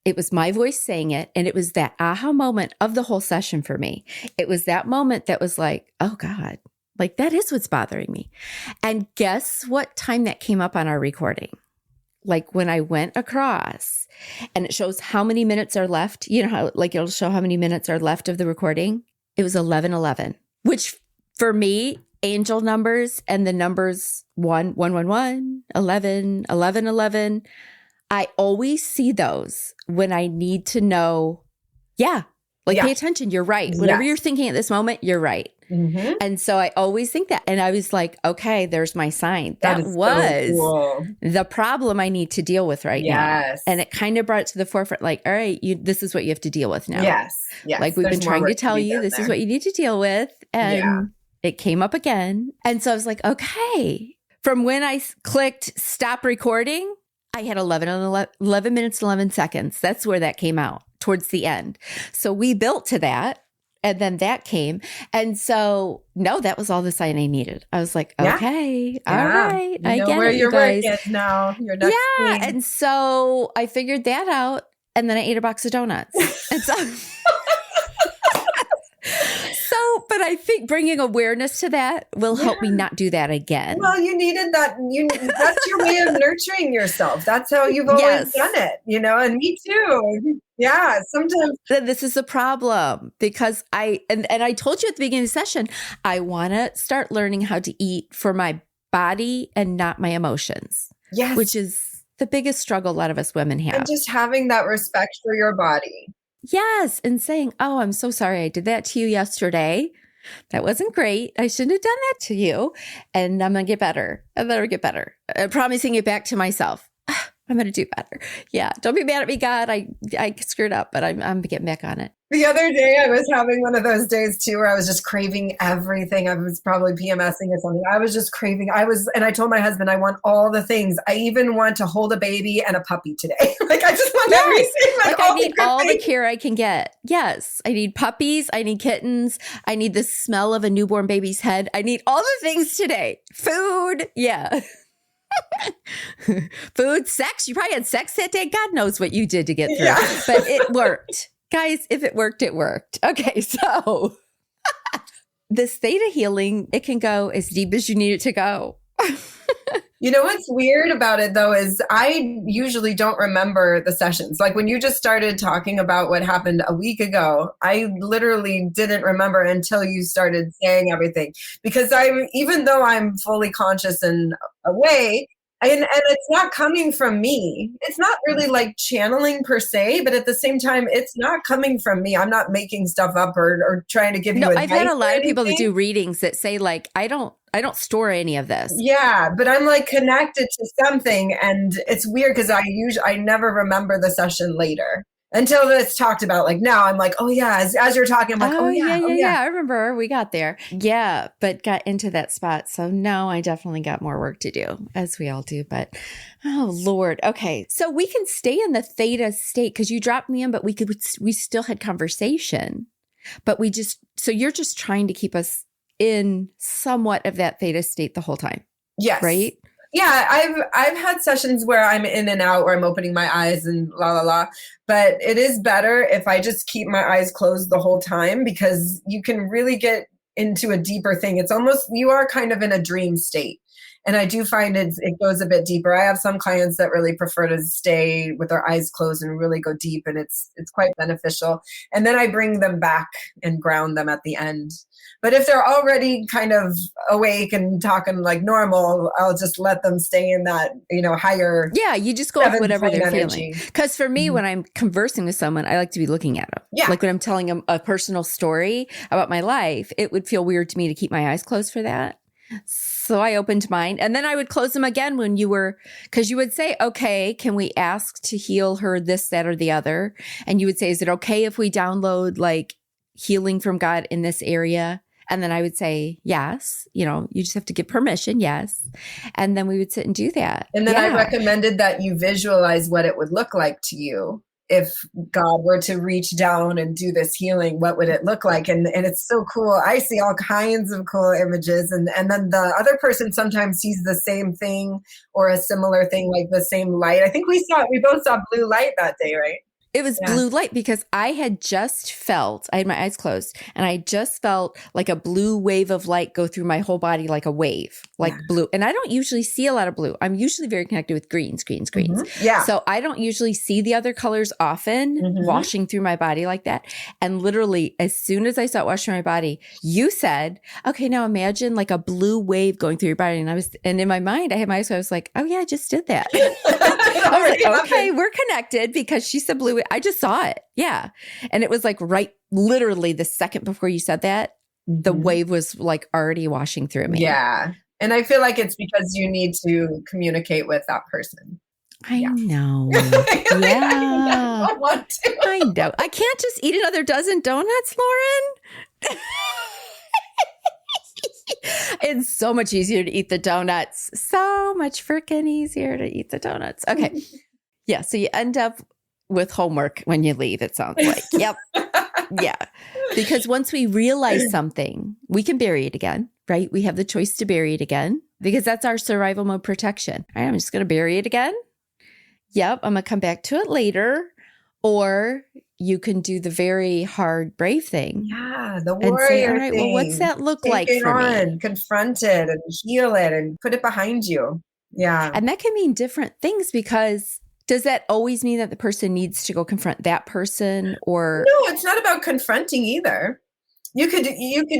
it was my voice saying it. And it was that aha moment of the whole session for me. It was that moment that was like, oh God. Like, that is what's bothering me. And guess what time that came up on our recording? Like, when I went across and it shows how many minutes are left, how, like, it'll show how many minutes are left of the recording. It was 11:11, which For me, angel numbers and the numbers 1, 1, 1, 1, 11, 11, 11. I always see those when I need to know, pay attention. You're right. Whatever you're thinking at this moment, you're right. Mm-hmm. And so I always think that. And I was like, okay, there's my sign. That was so cool. The problem I need to deal with right now. And it kind of brought it to the forefront, like, all right, this is what you have to deal with now. Yes. Like we've been trying to tell you, this is what you need to deal with. And it came up again. And so I was like, okay. From when I clicked stop recording, I had 11 minutes, 11 seconds. That's where that came out towards the end. So we built to that. And then that came. And so, no, that was all the sign I needed. I was like, okay, all right. I get where it, your you guys. work is now. Your next thing. And so I figured that out. And then I ate a box of donuts. And so, but I think bringing awareness to that will help me not do that again. Well, you needed that. That's your way of nurturing yourself. That's how you've always done it, and me too. Yeah, sometimes. This is a problem because I told you at the beginning of the session, I want to start learning how to eat for my body and not my emotions. Yes. Which is the biggest struggle a lot of us women have. And just having that respect for your body. Yes. And saying, oh, I'm so sorry I did that to you yesterday. That wasn't great. I shouldn't have done that to you. And I'm going to get better. I better get better. I'm promising it back to myself. I'm going to do better. Yeah. Don't be mad at me, God. I screwed up, but I'm getting back on it. The other day, I was having one of those days too, where I was just craving everything. I was probably PMSing or something. I was just craving. And I told my husband, I want all the things. I even want to hold a baby and a puppy today. I just want everything. Like I need all the care I can get. Yes. I need puppies. I need kittens. I need the smell of a newborn baby's head. I need all the things today. Food. Yeah. Food, sex. You probably had sex that day. God knows what you did to get through, but it worked. Guys, if it worked, it worked. Okay, so this Theta Healing, it can go as deep as you need it to go. You know what's weird about it, though, is I usually don't remember the sessions. Like when you just started talking about what happened a week ago, I literally didn't remember until you started saying everything. Because even though I'm fully conscious and awake, and it's not coming from me. It's not really like channeling per se, but at the same time, it's not coming from me. I'm not making stuff up or trying to give you advice. I've had a lot of people that do readings that say like, I don't store any of this. Yeah, but I'm like connected to something, and it's weird because I never remember the session later. Until it's talked about, like now I'm like, oh yeah, as you're talking, I'm like, yeah. I remember we got there. Yeah, but got into that spot. So no, I definitely got more work to do, as we all do. But oh Lord. Okay. So we can stay in the theta state because you dropped me in, but we still had conversation. But so you're just trying to keep us in somewhat of that theta state the whole time. Yes. Right? Yeah, I've had sessions where I'm in and out, where I'm opening my eyes and la la la. But it is better if I just keep my eyes closed the whole time, because you can really get into a deeper thing. It's almost, you are kind of in a dream state. And I do find it goes a bit deeper. I have some clients that really prefer to stay with their eyes closed and really go deep, and it's quite beneficial. And then I bring them back and ground them at the end. But if they're already kind of awake and talking like normal, I'll just let them stay in that, higher. Yeah, you just go with whatever they're feeling. Because for me, when I'm conversing with someone, I like to be looking at them. Yeah. Like when I'm telling them a personal story about my life, it would feel weird to me to keep my eyes closed for that. So I opened mine, and then I would close them again because you would say, okay, can we ask to heal her this, that, or the other? And you would say, is it okay if we download like healing from God in this area? And then I would say, yes, you just have to give permission. Yes. And then we would sit and do that. And then I recommended that you visualize what it would look like to you. If God were to reach down and do this healing, what would it look like? And it's so cool. I see all kinds of cool images. And then the other person sometimes sees the same thing or a similar thing, like the same light. I think we both saw blue light that day, right? It was blue light because I had my eyes closed and I just felt like a blue wave of light go through my whole body like a wave, like blue. And I don't usually see a lot of blue. I'm usually very connected with greens. Yeah. So I don't usually see the other colors often washing through my body like that. And literally, as soon as I saw it washing my body, you said, okay, now imagine like a blue wave going through your body. And in my mind, I had my eyes, I was like, oh yeah, I just did that. I was like, okay, we're connected because she said blue. I just saw it. Yeah. And it was like literally the second before you said that, the wave was like already washing through me. Yeah. And I feel like it's because you need to communicate with that person. I know. I don't want to. I know. I can't just eat another dozen donuts, Lauren. It's so much easier to eat the donuts. So much freaking easier to eat the donuts. Okay. Yeah. So you end up with homework when you leave, it sounds like. Yep. Yeah. Because once we realize something, we can bury it again, right? We have the choice to bury it again because that's our survival mode protection. All right, I'm just going to bury it again. Yep. I'm going to come back to it later. Or you can do the very hard, brave thing. Yeah, the warrior and say, all right, thing. well, what's that look like for me? Confront it and heal it and put it behind you. Yeah. And that can mean different things because does that always mean that the person needs to go confront that person or? No, it's not about confronting either. You could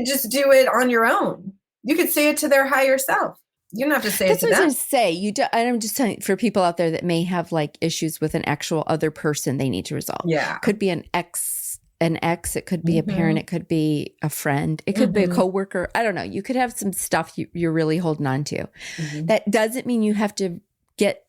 just do it on your own. You could say it to their higher self. You don't have to say it to them. That's what I was going to say. I'm just telling for people out there that may have like issues with an actual other person they need to resolve. Yeah. Could be an ex, it could be a parent, it could be a friend, it could be a coworker. I don't know. You could have some stuff you're really holding on to. That doesn't mean you have to get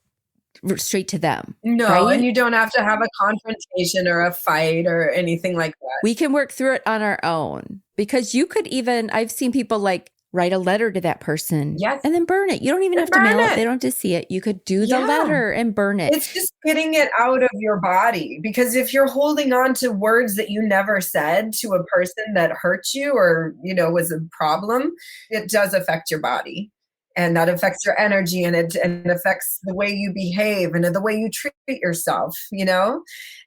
straight to them. No, right? And you don't have to have a confrontation or a fight or anything like that. We can work through it on our own because you could even, I've seen people like write a letter to that person and then burn it. You don't even have to mail it. They don't have to see it. You could do the letter and burn it. It's just getting it out of your body because if you're holding on to words that you never said to a person that hurt you or, was a problem, it does affect your body. And that affects your energy and it affects the way you behave and the way you treat yourself,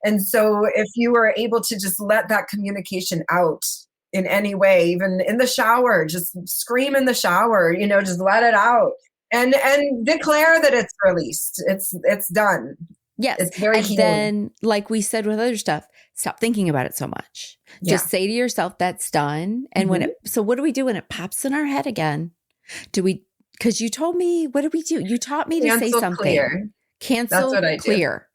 And so if you were able to just let that communication out in any way, even in the shower, just scream in the shower, just let it out and declare that it's released. It's done. Yes. It's very and healing. Then like we said with other stuff, stop thinking about it so much. Just say to yourself, that's done. And so what do we do when it pops in our head again? Because you told me, what did we do? You taught me to say something. Clear. Cancel, That's what I clear.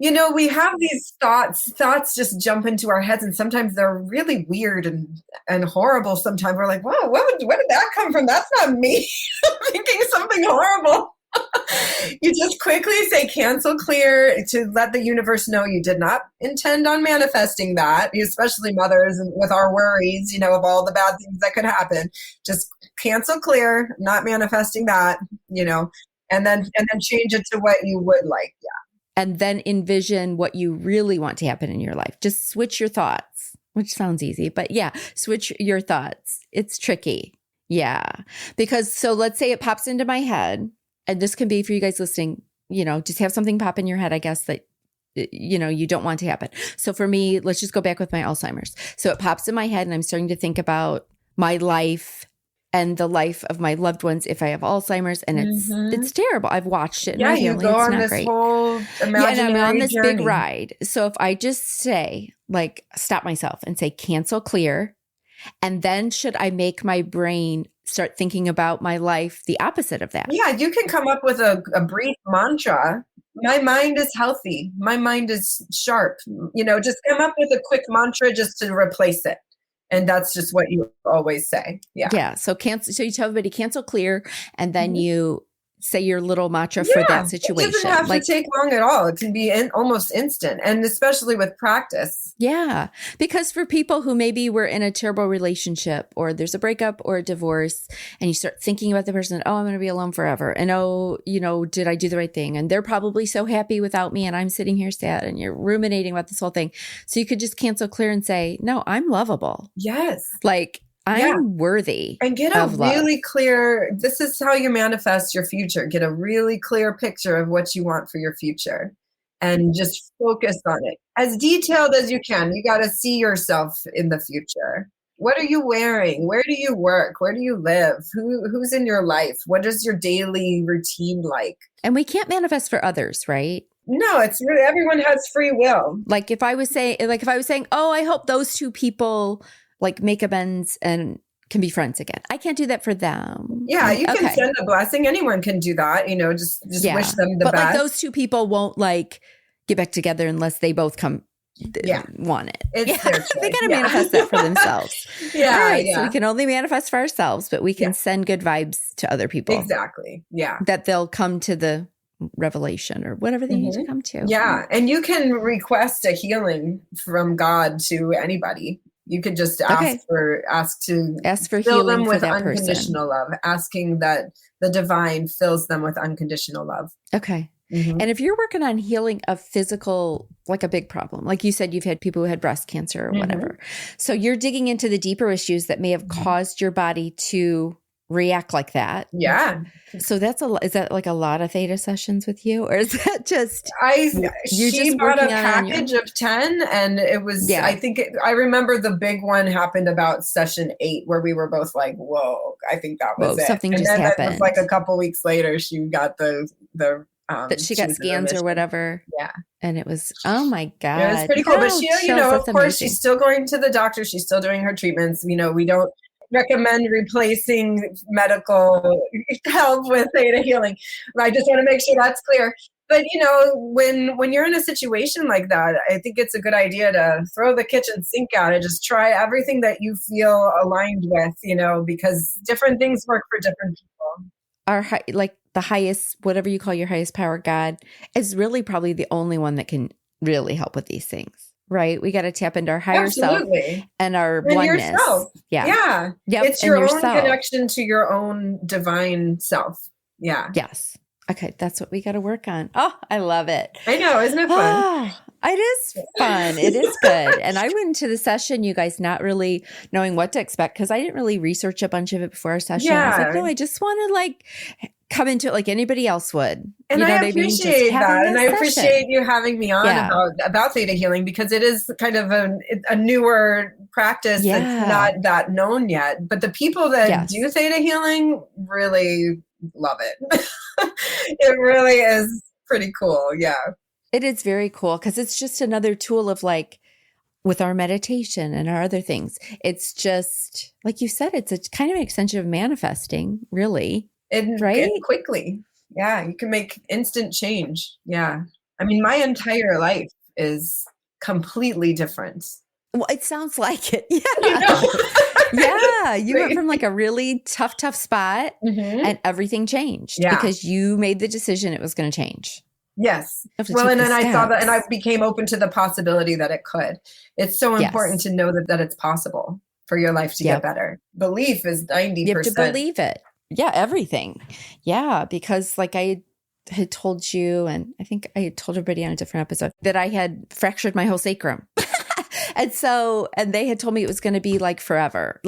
Do. We have these thoughts just jump into our heads and sometimes they're really weird and horrible. Sometimes we're like, whoa, where did that come from? That's not me thinking something horrible. You just quickly say cancel, clear to let the universe know you did not intend on manifesting that, especially mothers and with our worries, of all the bad things that could happen. Just cancel, clear, not manifesting that, and then change it to what you would like. Yeah. And then envision what you really want to happen in your life. Just switch your thoughts, which sounds easy, but switch your thoughts. It's tricky. Yeah. Because so let's say it pops into my head, and this can be for you guys listening, just have something pop in your head, I guess, that, you don't want to happen. So for me, let's just go back with my Alzheimer's. So it pops in my head and I'm starting to think about my life and the life of my loved ones if I have Alzheimer's, and it's terrible. I've watched it in my family. You go on this whole imaginary and I'm on this journey. big ride. So if I just say, like, stop myself and say, cancel, clear, and then should I make my brain start thinking about my life the opposite of that? Yeah, you can come up with a brief mantra. My mind is healthy. My mind is sharp. Just come up with a quick mantra just to replace it. And that's just what you always say. Yeah. Yeah. So you tell everybody cancel, clear, and then you say your little mantra for that situation. It doesn't have to take long at all. It can be almost instant, and especially with practice. Yeah. Because for people who maybe were in a terrible relationship or there's a breakup or a divorce and you start thinking about the person, I'm going to be alone forever. And did I do the right thing? And they're probably so happy without me and I'm sitting here sad, and you're ruminating about this whole thing. So you could just cancel, clear, and say, no, I'm lovable. Yes. I'm worthy. And get a really clear, this is how you manifest your future. Get a really clear picture of what you want for your future. and just focus on it. As detailed as you can. You got to see yourself in the future. What are you wearing? Where do you work? Where do you live? Who's in your life? What is your daily routine like? And we can't manifest for others, right? No, it's really, everyone has free will. Like if I was saying, oh, I hope those two people like make amends and can be friends again. I can't do that for them. Yeah, you can send a blessing. Anyone can do that. Just wish them the best. But like those two people won't like get back together unless they both want it. It's their choice. They got to manifest that for themselves. All right. Yeah. So we can only manifest for ourselves, but we can send good vibes to other people. Exactly. Yeah. That they'll come to the revelation or whatever they need to come to. Yeah. And you can request a healing from God to anybody. You could just ask for fill healing them with unconditional love, asking that the divine fills them with unconditional love. Okay. And if you're working on healing a physical, like a big problem, like you said, you've had people who had breast cancer or whatever. So you're digging into the deeper issues that may have caused your body to react like that. Yeah. So is that like a lot of theta sessions with you? Or is that just, she bought a package of 10 and it was, I remember the big one happened about session 8 where we were both like, whoa, I think that was it. Something just happened. It was like a couple weeks later, she got that she got scans or whatever. Yeah. And it was, oh my God. Yeah, it was pretty cool. But she, of course, she's still going to the doctor. She's still doing her treatments. We don't recommend replacing medical help with theta healing. I just want to make sure that's clear. But, when you're in a situation like that, I think it's a good idea to throw the kitchen sink out and just try everything that you feel aligned with, because different things work for different people. The highest, whatever you call your highest power, God, is really probably the only one that can really help with these things, right? We got to tap into our higher self and our oneness. Yourself. Yeah. Yep. It's your own connection to your own divine self. Yeah. Yes. Okay. That's what we got to work on. Oh, I love it. I know. Isn't it fun? It is fun. It is good. And I went into the session, you guys, not really knowing what to expect because I didn't really research a bunch of it before our session. I was like, no, I just want to come into it like anybody else would. And I appreciate that. And I appreciate you having me on about theta healing because it is kind of a newer practice that's not that known yet. But the people that do theta healing really love it. It really is pretty cool. Yeah. It is very cool because it's just another tool of with our meditation and our other things. It's just, like you said, it's a kind of an extension of manifesting, really. Right? Quickly. Yeah. You can make instant change. Yeah. I mean, my entire life is completely different. Well, it sounds like it. Yeah. Yeah. You went from a really tough spot and everything changed because you made the decision it was going to change. Yes. Well, and then I saw that and I became open to the possibility that it could. It's so important to know that it's possible for your life to get better. Belief is 90%. You have to believe it. Yeah, everything. Yeah, because I had told you, and I think I had told everybody on a different episode, that I had fractured my whole sacrum. And they had told me it was going to be forever.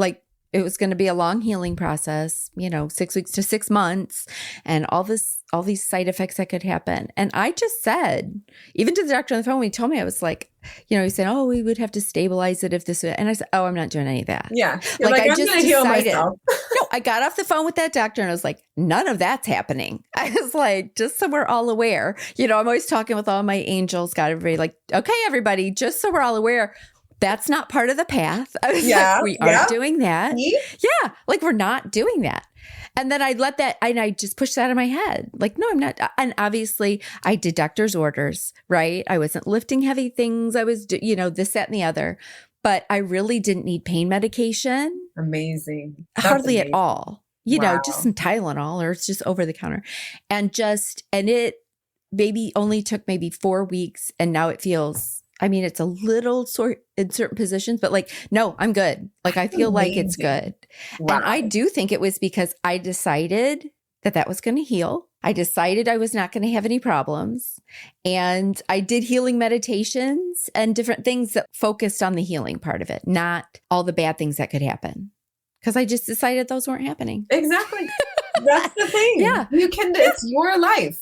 It was going to be a long healing process, 6 weeks to 6 months and all these side effects that could happen. And I just said, even to the doctor on the phone, when he told me, I was like, he said, oh, we would have to stabilize it if this, and I said, oh, I'm not doing any of that. Yeah. I I'm just decided, heal myself. No, I got off the phone with that doctor and I was like, none of that's happening. I was like, just so we're all aware, I'm always talking with all my angels, got everybody okay, everybody, just so we're all aware. That's not part of the path. I was like, we aren't doing that. Yeah. We're not doing that. And then I let that, and I just pushed that in my head. No, I'm not. And obviously I did doctor's orders, right? I wasn't lifting heavy things. I was, this, that, and the other, but I really didn't need pain medication. Amazing. Hardly at all. Just some Tylenol or it's just over the counter and it only took maybe 4 weeks. And now it feels, it's a little sore in certain positions, but no, I'm good. I feel like it's good. Wow. And I do think it was because I decided that was going to heal. I decided I was not going to have any problems. And I did healing meditations and different things that focused on the healing part of it, not all the bad things that could happen. Because I just decided those weren't happening. Exactly. That's the thing. Yeah. It's your life.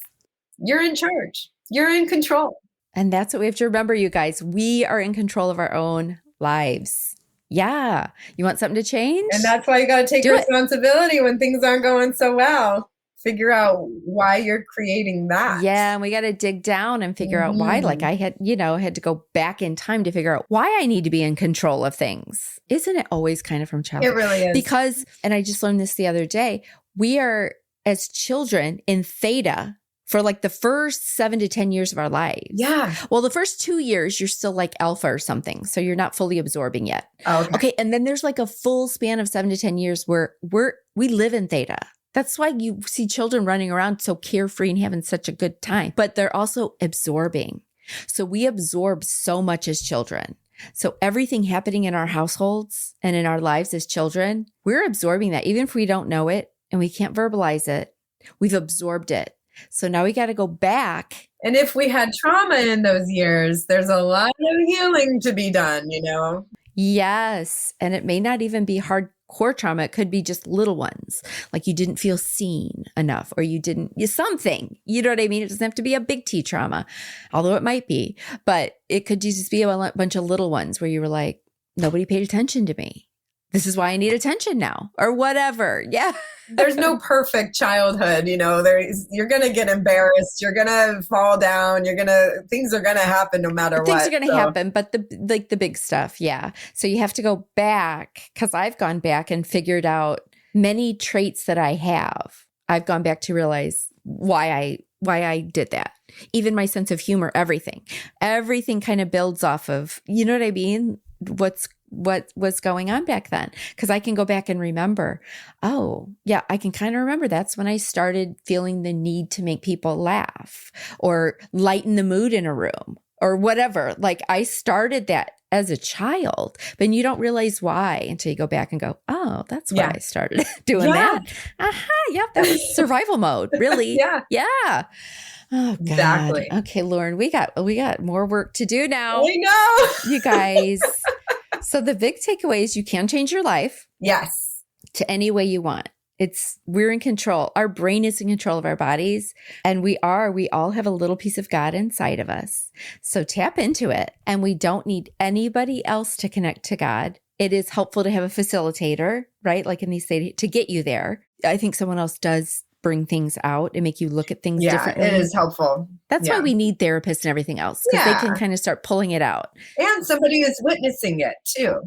You're in charge. You're in control. And that's what we have to remember, you guys. We are in control of our own lives. Yeah. You want something to change? And that's why you got to take responsibility when things aren't going so well. Figure out why you're creating that. Yeah. And we got to dig down and figure out why. Like I had, had to go back in time to figure out why I need to be in control of things. Isn't it always kind of from childhood? It really is. Because, and I just learned this the other day, we are as children in theta for like the first 7 to 10 years of our lives. Yeah. Well, the first 2 years, you're still like alpha or something. So you're not fully absorbing yet. Okay. And then there's like a full span of 7 to 10 years where we live in theta. That's why you see children running around so carefree and having such a good time, but they're also absorbing. So we absorb so much as children. So everything happening in our households and in our lives as children, we're absorbing that. Even if we don't know it and we can't verbalize it, we've absorbed it. So now we got to go back. And if we had trauma in those years, there's a lot of healing to be done, Yes. And it may not even be hardcore trauma. It could be just little ones. Like you didn't feel seen enough or something, you know what I mean? It doesn't have to be a big T trauma, although it might be, but it could just be a bunch of little ones where you were like, nobody paid attention to me. This is why I need attention now or whatever. Yeah. There's no perfect childhood, you're going to get embarrassed. You're going to fall down. Things are going to happen no matter what. Things are going to happen, but the big stuff. Yeah. So you have to go back because I've gone back and figured out many traits that I have. I've gone back to realize why I did that. Even my sense of humor, everything kind of builds off of, you know what I mean? What was going on back then? Because I can go back and remember, oh, yeah, I can kind of remember that's when I started feeling the need to make people laugh or lighten the mood in a room or whatever. Like I started that as a child, but you don't realize why until you go back and go, oh, that's why I started doing that. Yep, that was survival mode, really. Yeah. Oh, God. Exactly. Okay, Lauren, we got more work to do now. We know. You guys. So the big takeaway is you can change your life. Yes. To any way you want. We're in control. Our brain is in control of our bodies. And we all have a little piece of God inside of us. So tap into it. And we don't need anybody else to connect to God. It is helpful to have a facilitator, right? Like in these states to get you there. I think someone else does bring things out and make you look at things differently. It is helpful. That's why we need therapists and everything else, because they can kind of start pulling it out. And somebody is witnessing it too.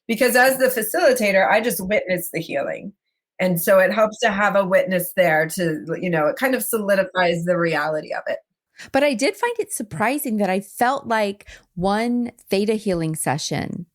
Because as the facilitator, I just witnessed the healing. And so it helps to have a witness there to, it kind of solidifies the reality of it. But I did find it surprising that I felt like one Theta healing session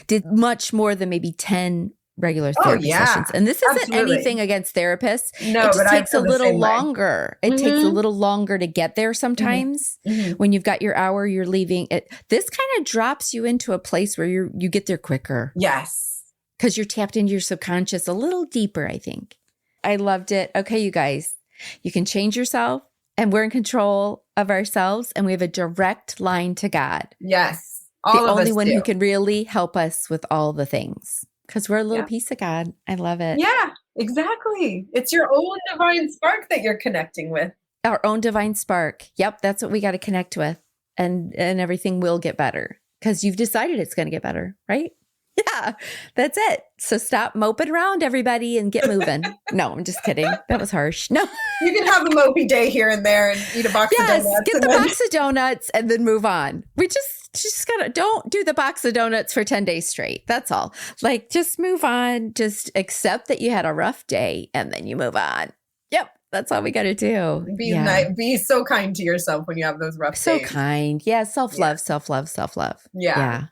did much more than maybe 10 regular therapy sessions. And this isn't anything against therapists. No, it just takes a little longer. It takes a little longer to get there sometimes. When you've got your hour, you're leaving it. This kind of drops you into a place where you get there quicker. Yes. Because you're tapped into your subconscious a little deeper, I think. I loved it. Okay, you guys, you can change yourself and we're in control of ourselves and we have a direct line to God. Yes. The only one who can really help us with all the things. Because we're a little piece of God. I love it. Yeah, exactly. It's your own divine spark that you're connecting with. Our own divine spark. Yep, that's what we got to connect with. And everything will get better. Because you've decided it's going to get better, right? Yeah, that's it. So stop moping around, everybody, and get moving. No, I'm just kidding. That was harsh. No. You can have a mopey day here and there and eat a box of donuts. Yes, get the box of donuts and then move on. We just gotta, don't do the box of donuts for 10 days straight. That's all. Like, just move on. Just accept that you had a rough day and then you move on. Yep. That's all we got to do. Be nice. Be so kind to yourself when you have those rough days. So kind. Yeah. Self-love, self-love, self-love. Yeah.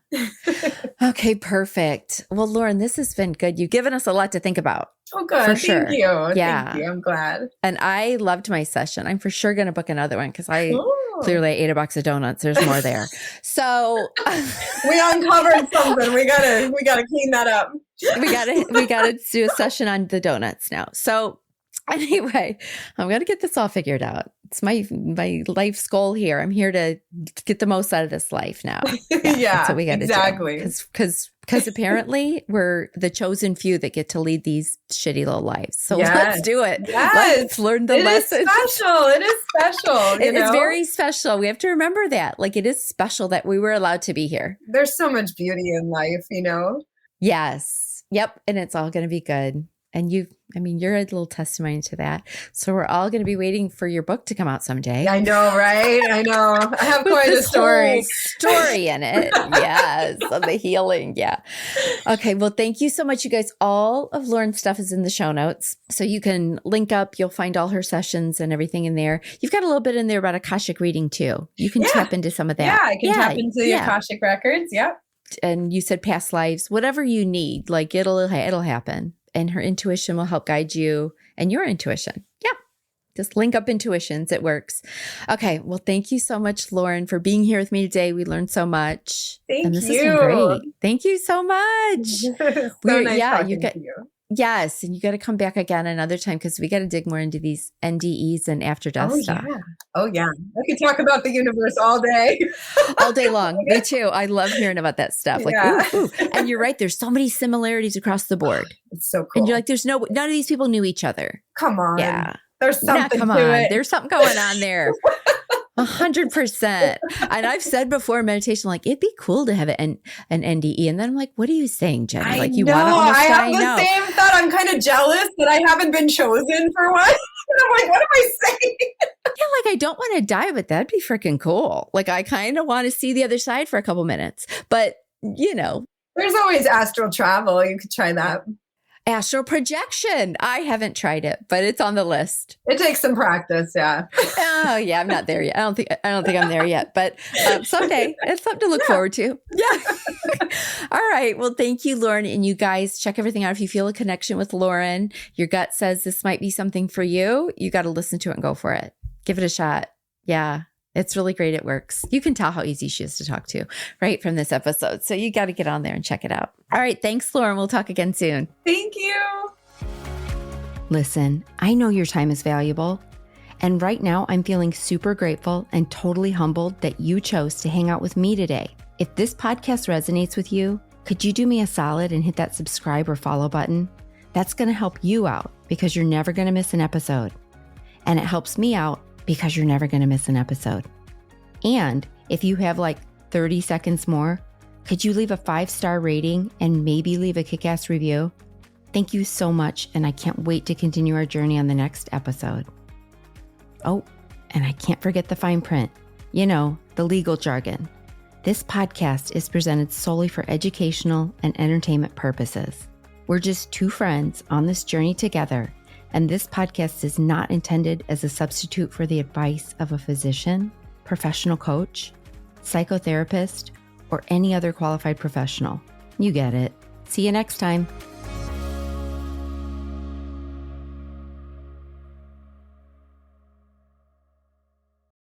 Okay. Perfect. Well, Lauren, this has been good. You've given us a lot to think about. Oh, good. For sure. Thank you. Yeah. Thank you. I'm glad. And I loved my session. I'm for sure going to book another one because clearly I ate a box of donuts. There's more there. So we uncovered something. We gotta clean that up. we gotta do a session on the donuts now. So Anyway, I'm going to get this all figured out. It's my life's goal here. I'm here to get the most out of this life now. Yeah, that's what we got to exactly. do. Because apparently we're the chosen few that get to lead these shitty little lives. So let's do it. Yes. Let's learn the lessons. It is special. It is very special. We have to remember that. Like, it is special that we were allowed to be here. There's so much beauty in life, Yes. Yep. And it's all going to be good. And you're a little testimony to that. So we're all going to be waiting for your book to come out someday. I know, right? I know. I have quite a story in it. Yes. Of the healing. Yeah. Okay. Well, thank you so much, you guys. All of Lauren's stuff is in the show notes. So you can link up. You'll find all her sessions and everything in there. You've got a little bit in there about Akashic reading too. You can tap into some of that. Yeah, I can tap into the Akashic records. Yep. And you said past lives, whatever you need, like it'll happen. And her intuition will help guide you and your intuition. Yeah. Just link up intuitions. It works. Okay. Well, thank you so much, Lauren, for being here with me today. We learned so much. Thank This you. has been great. Thank you so much. Nice talking to you. Yes. And you got to come back again another time because we got to dig more into these NDEs and after death stuff. Yeah. Oh, yeah. I could talk about the universe all day. All day long. Me too. I love hearing about that stuff. Like, ooh. And you're right. There's so many similarities across the board. It's so cool. And you're like, none of these people knew each other. Come on. Yeah. There's something to it. There's something going on there. 100%. And I've said before in meditation, like, it'd be cool to have an NDE. And then I'm like, what are you saying, Jenny? Like, you want to almost I die? have the same thought. I'm kind of jealous that I haven't been chosen for one. And I'm like, what am I saying? Yeah, like, I don't want to die, but that'd be freaking cool. Like, I kind of want to see the other side for a couple minutes. But, there's always astral travel. You could try that. Astral projection. I haven't tried it, but it's on the list. It takes some practice, yeah. Oh yeah, I'm not there yet. I don't think I'm there yet, but someday it's something to look forward to. Yeah. All right. Well, thank you, Lauren. And you guys check everything out. If you feel a connection with Lauren, your gut says this might be something for you, you got to listen to it and go for it. Give it a shot. Yeah. It's really great. It works. You can tell how easy she is to talk to right from this episode. So you got to get on there and check it out. All right. Thanks, Lauren. We'll talk again soon. Thank you. Listen, I know your time is valuable. And right now I'm feeling super grateful and totally humbled that you chose to hang out with me today. If this podcast resonates with you, could you do me a solid and hit that subscribe or follow button? That's going to help you out because you're never going to miss an episode. And it helps me out because you're never going to miss an episode. And if you have like 30 seconds more, could you leave a 5-star rating and maybe leave a kick-ass review? Thank you so much, and I can't wait to continue our journey on the next episode. Oh, and I can't forget the fine print. The legal jargon. This podcast is presented solely for educational and entertainment purposes. We're just two friends on this journey together, and this podcast is not intended as a substitute for the advice of a physician, professional coach, psychotherapist, or any other qualified professional. You get it. See you next time.